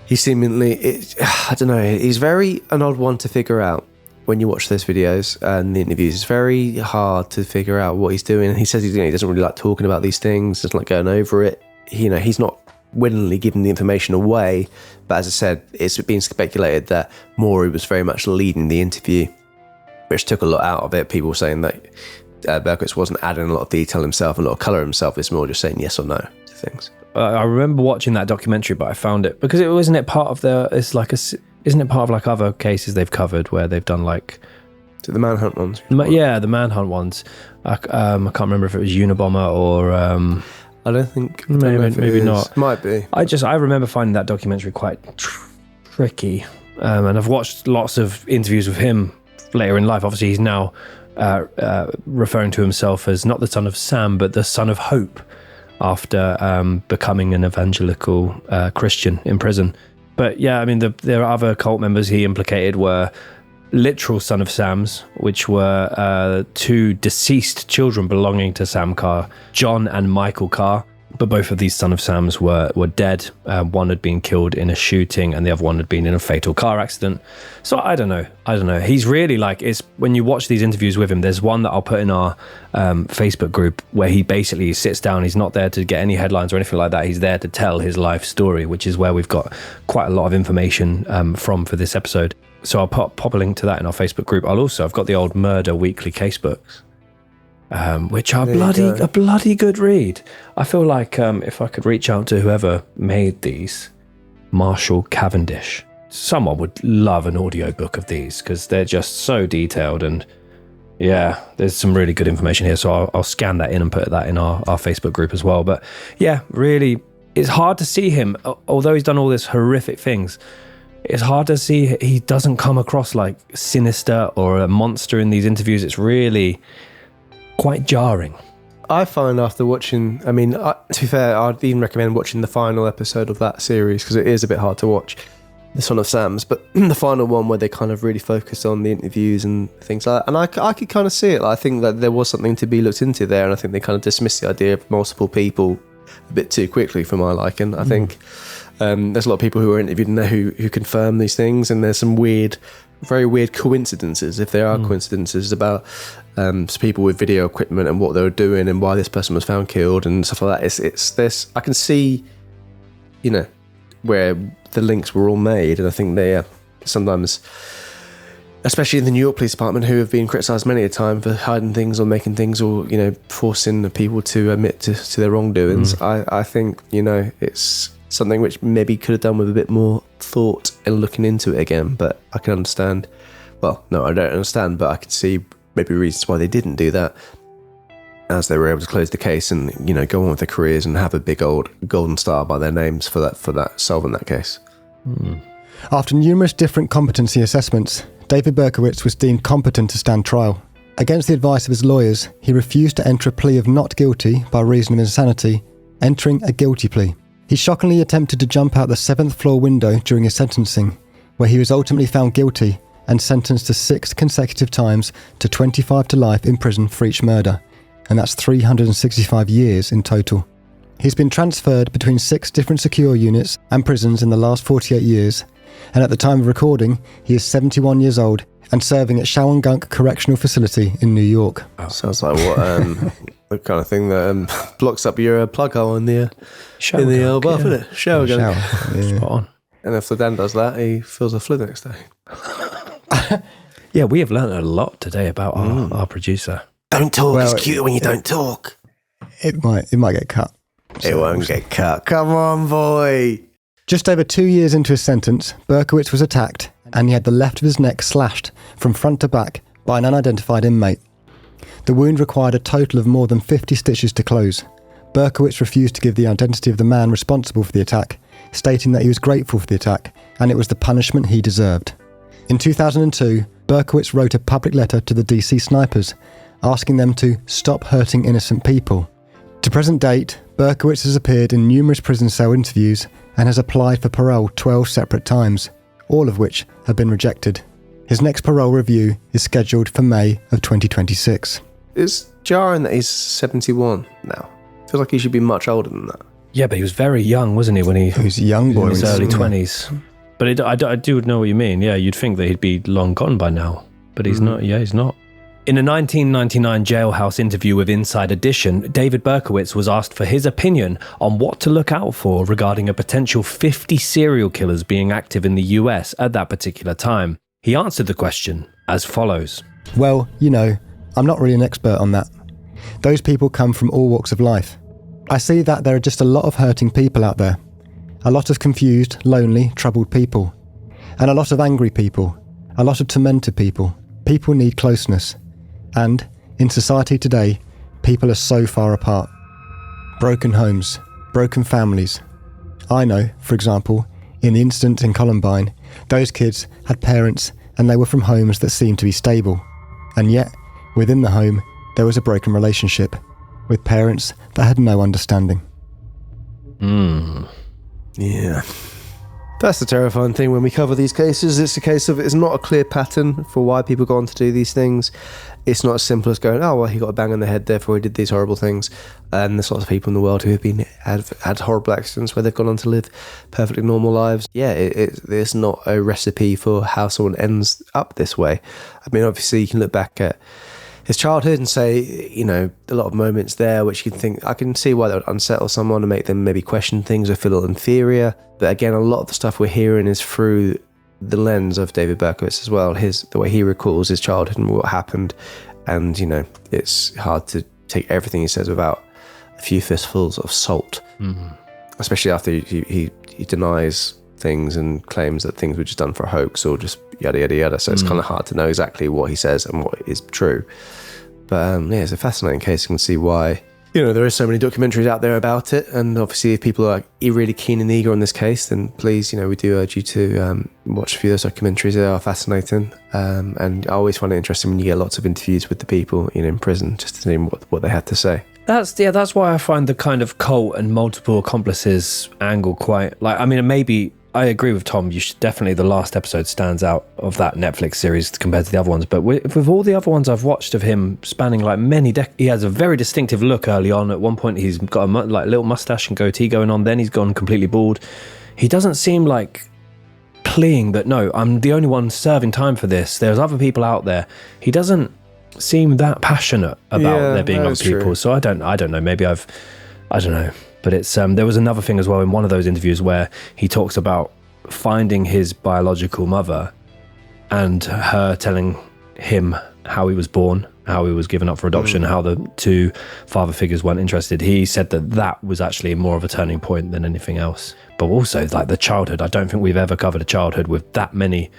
he seemingly, I don't know, he's an odd one to figure out when you watch those videos and the interviews. It's very hard to figure out what he's doing. And he says he doesn't really like talking about these things, doesn't like going over it. He's not willingly giving the information away. But as I said, it's been speculated that Maury was very much leading the interview, which took a lot out of it. People were saying that Berkowitz wasn't adding a lot of detail himself, a lot of colour himself. It's more just saying yes or no to things. I remember watching that documentary, but I found it because isn't it part of other cases they've covered where they've done like the manhunt ones? Yeah, the manhunt ones. I can't remember if it was Unabomber or I don't think maybe not. Might be. I remember finding that documentary quite tricky, and I've watched lots of interviews with him later in life. Obviously, he's now referring to himself as not the son of Sam, but the son of Hope, after becoming an evangelical Christian in prison. But yeah, I mean, there are other cult members he implicated were literal son of Sams, which were 2 deceased children belonging to Sam Carr, John and Michael Carr. But both of these son of Sams were dead. One had been killed in a shooting and the other one had been in a fatal car accident. So I don't know. He's really when you watch these interviews with him, there's one that I'll put in our Facebook group where he basically sits down. He's not there to get any headlines or anything like that. He's there to tell his life story, which is where we've got quite a lot of information from for this episode. So I'll pop a link to that in our Facebook group. I've got the old Murder Weekly case books, which are a bloody good read. I feel like if I could reach out to whoever made these, Marshall Cavendish, someone would love an audiobook of these because they're just so detailed, and yeah, there's some really good information here. So I'll scan that in and put that in our Facebook group as well. But yeah, really, it's hard to see him, although he's done all these horrific things. It's hard to see he doesn't come across like sinister or a monster in these interviews. It's really quite jarring. I find after watching, to be fair, I'd even recommend watching the final episode of that series because it is a bit hard to watch, the Son of Sam's, but the final one where they kind of really focus on the interviews and things like that. And I could kind of see it. I think that there was something to be looked into there, and I think they kind of dismissed the idea of multiple people a bit too quickly for my liking. I think there's a lot of people who are interviewed in there who confirm these things, and there's some very weird coincidences, if there are coincidences, about people with video equipment and what they were doing and why this person was found killed and stuff like that. It's this. I can see, where the links were all made, and I think they sometimes, especially in the New York Police Department, who have been criticised many a time for hiding things or making things or forcing people to admit to their wrongdoings. I think it's something which maybe could have done with a bit more thought and looking into it again. But I can understand. Well, no, I don't understand, but I could see maybe reasons why they didn't do that, as they were able to close the case and go on with their careers and have a big old golden star by their names for that solving that case. After numerous different competency assessments, David Berkowitz was deemed competent to stand trial. Against the advice of his lawyers, he refused to enter a plea of not guilty by reason of insanity, entering a guilty plea. He shockingly attempted to jump out the 7th floor window during his sentencing, where he was ultimately found guilty and sentenced to 6 consecutive times to 25 to life in prison for each murder, and that's 365 years in total. He's been transferred between 6 different secure units and prisons in the last 48 years, and at the time of recording, he is 71 years old and serving at Shawangunk Correctional Facility in New York. Sounds like what the kind of thing that blocks up your plug hole in the bath, isn't it? Shower gun. Yeah. Spot on. And if the Dan does that, he feels a flu the next day. Yeah, we have learned a lot today about our producer. Don't talk. It's cute when you don't talk. It might get cut. It won't get cut. Come on, boy. Just over 2 years into his sentence, Berkowitz was attacked and he had the left of his neck slashed from front to back by an unidentified inmate. The wound required a total of more than 50 stitches to close. Berkowitz refused to give the identity of the man responsible for the attack, stating that he was grateful for the attack and it was the punishment he deserved. In 2002, Berkowitz wrote a public letter to the DC snipers, asking them to stop hurting innocent people. To present date, Berkowitz has appeared in numerous prison cell interviews and has applied for parole 12 separate times, all of which have been rejected. His next parole review is scheduled for May of 2026. It's jarring that he's 71 now. Feels like he should be much older than that. Yeah, but he was very young, wasn't he, when he was a young boy in his early 20s. But I do know what you mean. Yeah, you'd think that he'd be long gone by now, but he's not. Yeah, he's not. In a 1999 jailhouse interview with Inside Edition, David Berkowitz was asked for his opinion on what to look out for regarding a potential 50 serial killers being active in the US at that particular time. He answered the question as follows. Well, you know, I'm not really an expert on that. Those people come from all walks of life. I see that there are just a lot of hurting people out there. A lot of confused, lonely, troubled people. And a lot of angry people. A lot of tormented people. People need closeness. And, in society today, people are so far apart. Broken homes, broken families. I know, for example, in the incident in Columbine, those kids had parents and they were from homes that seemed to be stable. And yet, within the home, there was a broken relationship, with parents that had no understanding. Yeah. That's the terrifying thing when we cover these cases. It's a case of, it's not a clear pattern for why people go on to do these things. It's not as simple as going, oh, well, he got a bang on the head, therefore he did these horrible things. And there's lots of people in the world who have had horrible accidents where they've gone on to live perfectly normal lives. Yeah, it's not a recipe for how someone ends up this way. I mean, obviously, you can look back at his childhood and say, you know, a lot of moments there which you can think, I can see why that would unsettle someone and make them maybe question things or feel a little inferior. But again, a lot of the stuff we're hearing is through the lens of David Berkowitz as well, the way he recalls his childhood and what happened. And, you know, it's hard to take everything he says without a few fistfuls of salt, especially after he denies things and claims that things were just done for a hoax or just yada, yada, yada. So it's kind of hard to know exactly what he says and what is true. But yeah, it's a fascinating case. You can see why, you know, there are so many documentaries out there about it. And obviously, if people are really keen and eager on this case, then please, you know, we do urge you to watch a few of those documentaries. They are fascinating. And I always find it interesting when you get lots of interviews with the people, you know, in prison, just to see what they had to say. That's why I find the kind of cult and multiple accomplices angle quite, like, I mean, maybe I agree with Tom. You should definitely, the last episode stands out of that Netflix series compared to the other ones. But with all the other ones I've watched of him spanning like many decades, he has a very distinctive look early on. At one point, he's got a like little mustache and goatee going on. Then he's gone completely bald. He doesn't seem like pleading that, no, I'm the only one serving time for this. There's other people out there. He doesn't seem that passionate about there being other people. True. So I don't know. Maybe I don't know. But it's there was another thing as well in one of those interviews where he talks about finding his biological mother and her telling him how he was born, how he was given up for adoption, how the two father figures weren't interested. He said that was actually more of a turning point than anything else. But also, like, the childhood, I don't think we've ever covered a childhood with that many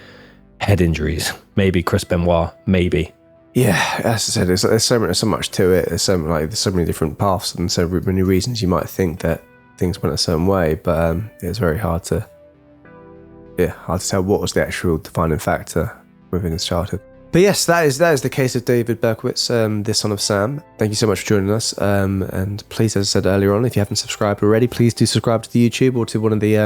head injuries. Maybe Chris Benoit, maybe. Yeah, as I said, there's so much to it. There's so many different paths and so many reasons you might think that things went a certain way, but it's very hard to tell what was the actual defining factor within his childhood. But yes, that is the case of David Berkowitz, the son of Sam. Thank you so much for joining us. And please, as I said earlier on, if you haven't subscribed already, please do subscribe to the YouTube or to one of the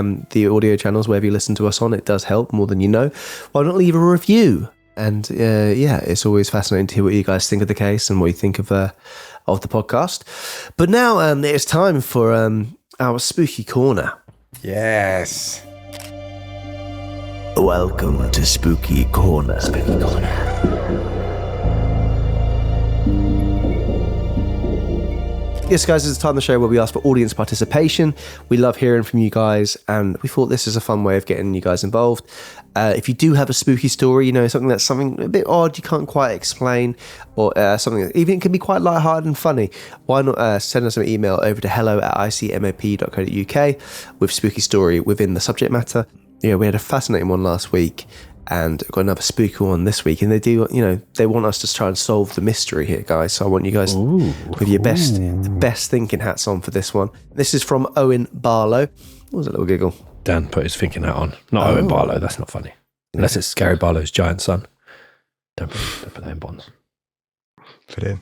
audio channels, wherever you listen to us on. It does help more than you know. Why not leave a review? And it's always fascinating to hear what you guys think of the case and what you think of the podcast. But now it's time for our spooky corner. Yes. Welcome to Spooky Corner. Spooky Corner. Yes, guys, it's the time of the show where we ask for audience participation. We love hearing from you guys, and we thought this is a fun way of getting you guys involved. If you do have a spooky story, you know, something a bit odd you can't quite explain, or something that even it can be quite lighthearted and funny, why not send us an email over to hello@icmap.co.uk with spooky story within the subject matter. Yeah, we had a fascinating one last week and got another spooky one this week, and they want us to try and solve the mystery here, guys. So I want you guys with your best thinking hats on for this one. This is from Owen Barlow. What was that little giggle? Dan put his thinking hat on. Not Owen Barlow, that's not funny. Unless it's Gary Barlow's giant son. Don't put that in bonds. Put it in.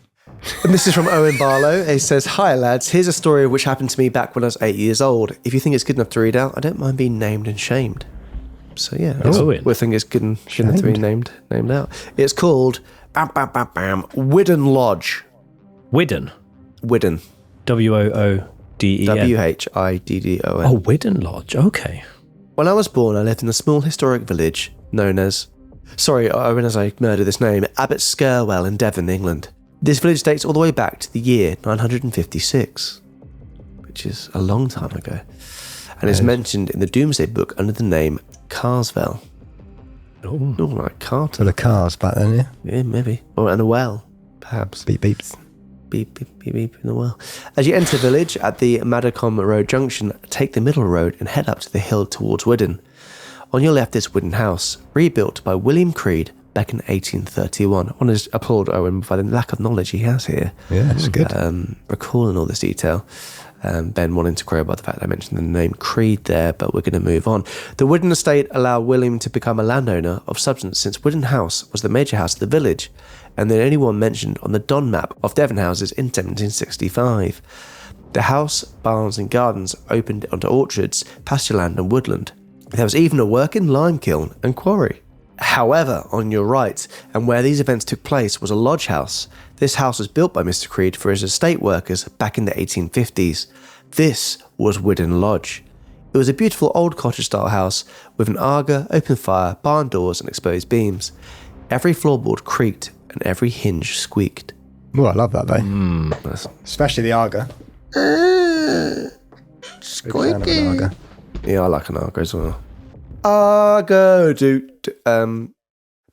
And this is from Owen Barlow. He says, "Hi lads, here's a story which happened to me back when I was 8 years old. If you think it's good enough to read out, I don't mind being named and shamed." So yeah, we think it's good enough to be named out. It's called Widden Lodge. Widden? Widden. Wooden. Whiddon. Oh, Widden Lodge, okay. When I was born, I lived in a small historic village known as Sorry, I realised I murdered this name. Abbot Skirwell in Devon, England. This village dates all the way back to the year 956, which is a long time ago, and is mentioned in the Doomsday Book under the name Carswell. Oh, like Carter. For the cars back then, yeah? Yeah, maybe. Or and a well, perhaps. Beep beeps. Beep, beep, beep, beep in the well. As you enter the village at the Madacombe Road junction, take the middle road and head up to the hill towards Widden. On your left is Widden House, rebuilt by William Creed back in 1831. I want to applaud Owen for the lack of knowledge he has here. Yeah, it's good. Recalling all this detail. Ben wanting to crow about the fact that I mentioned the name Creed there, but we're going to move on. The Widden estate allowed William to become a landowner of substance since Widden House was the major house of the village, and the only one mentioned on the Don map of Devon houses in 1765. The house, barns and gardens opened onto orchards, pasture land and woodland. There was even a working lime kiln and quarry. However, on your right, and where these events took place, was a lodge house. This house was built by Mr. Creed for his estate workers back in the 1850s. This was Widden Lodge. It was a beautiful old cottage-style house with an Aga, open fire, barn doors and exposed beams. Every floorboard creaked and every hinge squeaked. Oh, I love that though. Especially the Aga. Squeaky. Aga. Yeah, I like an Argo as well. Argo, dude.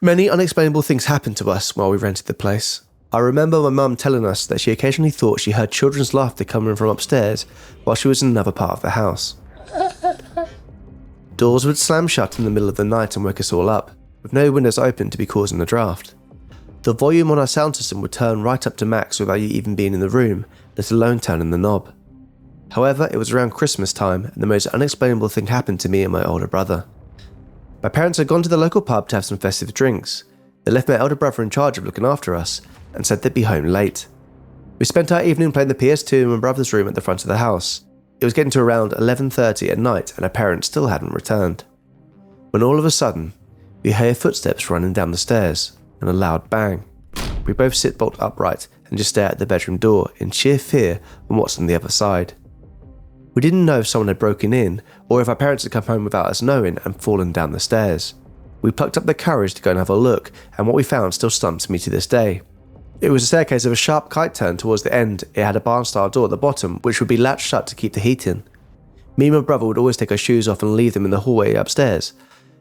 Many unexplainable things happened to us while we rented the place. I remember my mum telling us that she occasionally thought she heard children's laughter coming from upstairs while she was in another part of the house. Doors would slam shut in the middle of the night and wake us all up, with no windows open to be causing a draft. The volume on our sound system would turn right up to max without you even being in the room, let alone turning the knob. However, it was around Christmas time and the most unexplainable thing happened to me and my older brother. My parents had gone to the local pub to have some festive drinks. They left my elder brother in charge of looking after us and said they'd be home late. We spent our evening playing the PS2 in my brother's room at the front of the house. It was getting to around 11:30 at night and our parents still hadn't returned. When all of a sudden, we hear footsteps running down the stairs and a loud bang. We both sit bolt upright and just stare at the bedroom door in sheer fear on what's on the other side. We didn't know if someone had broken in or if our parents had come home without us knowing and fallen down the stairs. We plucked up the courage to go and have a look, and what we found still stumps me to this day. It was a staircase of a sharp kite turn towards the end. It had a barn-style door at the bottom, which would be latched shut to keep the heat in. Me and my brother would always take our shoes off and leave them in the hallway upstairs.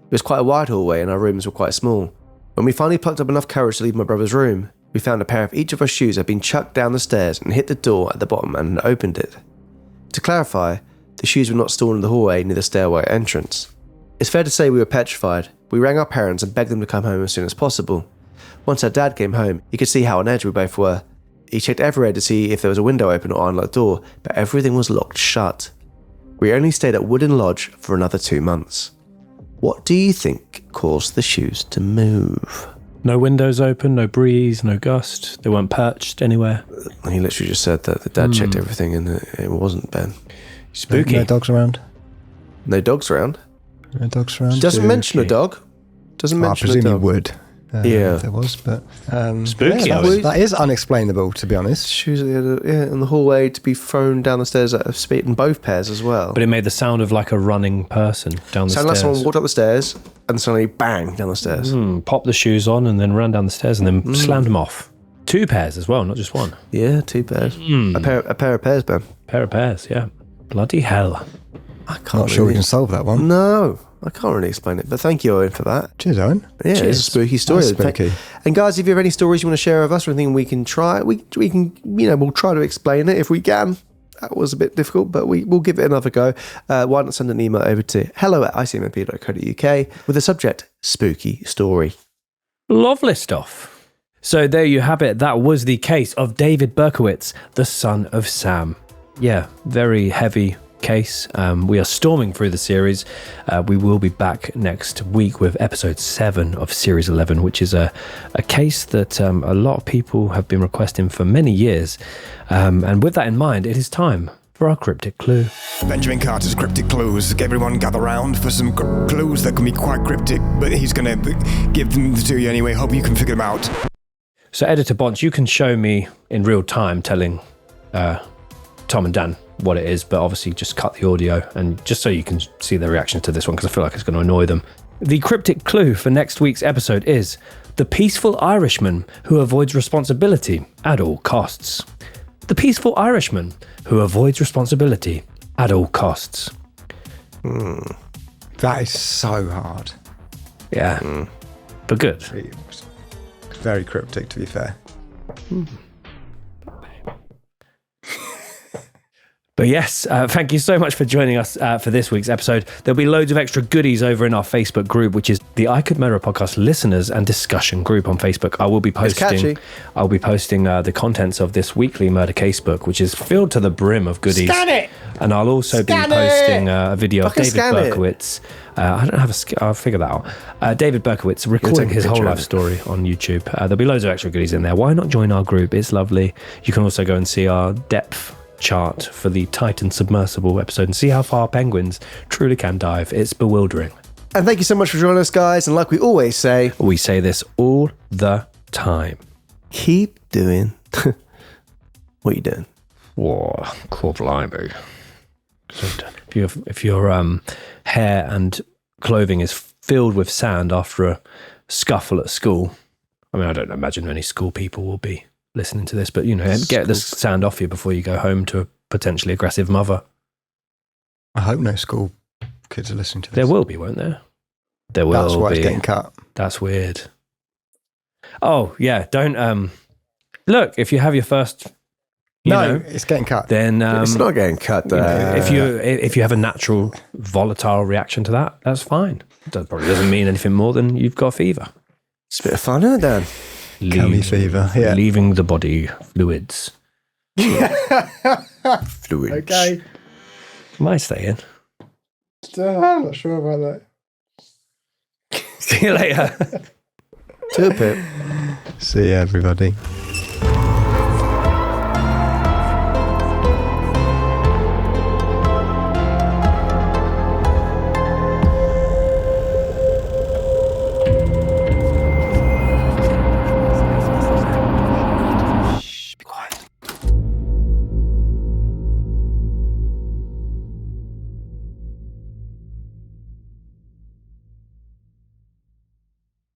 It was quite a wide hallway and our rooms were quite small. When we finally plucked up enough courage to leave my brother's room, we found a pair of each of our shoes had been chucked down the stairs and hit the door at the bottom and opened it. To clarify, the shoes were not stored in the hallway near the stairway entrance. It's fair to say we were petrified. We rang our parents and begged them to come home as soon as possible. Once our dad came home, he could see how on edge we both were. He checked everywhere to see if there was a window open or unlocked door, but everything was locked shut. We only stayed at Widden Lodge for another 2 months. What do you think caused the shoes to move? No windows open, no breeze, no gust. They weren't perched anywhere. He literally just said that the dad checked everything and it wasn't Ben. Spooky. No dogs around. No dogs around? No dogs around. Doesn't mention a dog. Doesn't I mention a presume dog. you would. Yeah. If there was, but Spooky. Yeah, that is unexplainable, to be honest. Shoes in the hallway to be thrown down the stairs at a speed in both pairs as well. But it made the sound of like a running person down the Sounded like stairs. someone walked up the stairs and suddenly bang down the stairs. Popped the shoes on and then ran down the stairs and then slammed them off. 2 pairs as well, not just one. Yeah, 2 pairs. A pair of pairs, Ben. Pair of pairs, yeah. Bloody hell. I can't Not sure we can solve that one. No, I can't really explain it, but thank you, Owen, for that. Cheers, Owen. Yeah, Cheers. it's a spooky story. That's spooky. And guys, if you have any stories you want to share with us or anything we can try, we can, we'll try to explain it if we can. That was a bit difficult, but we'll give it another go. Why not send an email over to hello@icmap.co.uk with the subject, spooky story. Lovely stuff. So there you have it. That was the case of David Berkowitz, the son of Sam. Yeah, very heavy case. We are storming through the series. We will be back next week with episode 7 of series 11, which is a case that a lot of people have been requesting for many years. And with that in mind, it is time for our cryptic clue. Benjamin Carter's cryptic clues. Everyone gather round for some clues that can be quite cryptic, but he's going to give them to you anyway. Hope you can figure them out. So Editor Bonch, you can show me in real time telling Tom and Dan what it is, but obviously just cut the audio and just so you can see their reaction to this one, because I feel like it's going to annoy them. The cryptic clue for next week's episode is the peaceful Irishman who avoids responsibility at all costs. The peaceful Irishman who avoids responsibility at all costs. That is so hard. Yeah. But good. Very cryptic, to be fair. But yes, thank you so much for joining us for this week's episode. There'll be loads of extra goodies over in our Facebook group, which is the I Could Murder Podcast listeners and discussion group on Facebook. I will be posting the contents of this weekly murder case book, which is filled to the brim of goodies. Scan it! And I'll also be posting a video of David Berkowitz. I don't have I'll figure that out. David Berkowitz recording his whole life story on YouTube. There'll be loads of extra goodies in there. Why not join our group? It's lovely. You can also go and see our depth chart for the Titan submersible episode and see how far penguins truly can dive. It's bewildering. And thank you so much for joining us, guys. And like we always say, we say this all the time. Keep doing what you're doing. Whoa, cool blimey. If your hair and clothing is filled with sand after a scuffle at school, I mean, I don't imagine many school people will be listening to this, but get the sand off you before you go home to a potentially aggressive mother. I hope no school kids are listening to this. There will be, won't there? There will be. That's why it's getting cut. That's weird. Oh yeah, don't look, if you have your first it's getting cut. Then it's not getting cut. If you have a natural volatile reaction to that, that's fine. That probably doesn't mean anything more than you've got fever. It's a bit of fun, isn't it, Dan? Cummy fever, yeah. Leaving the body fluids. Fluids. Okay. Might stay in. I'm not sure about that. See you later. To a pip. See you, everybody.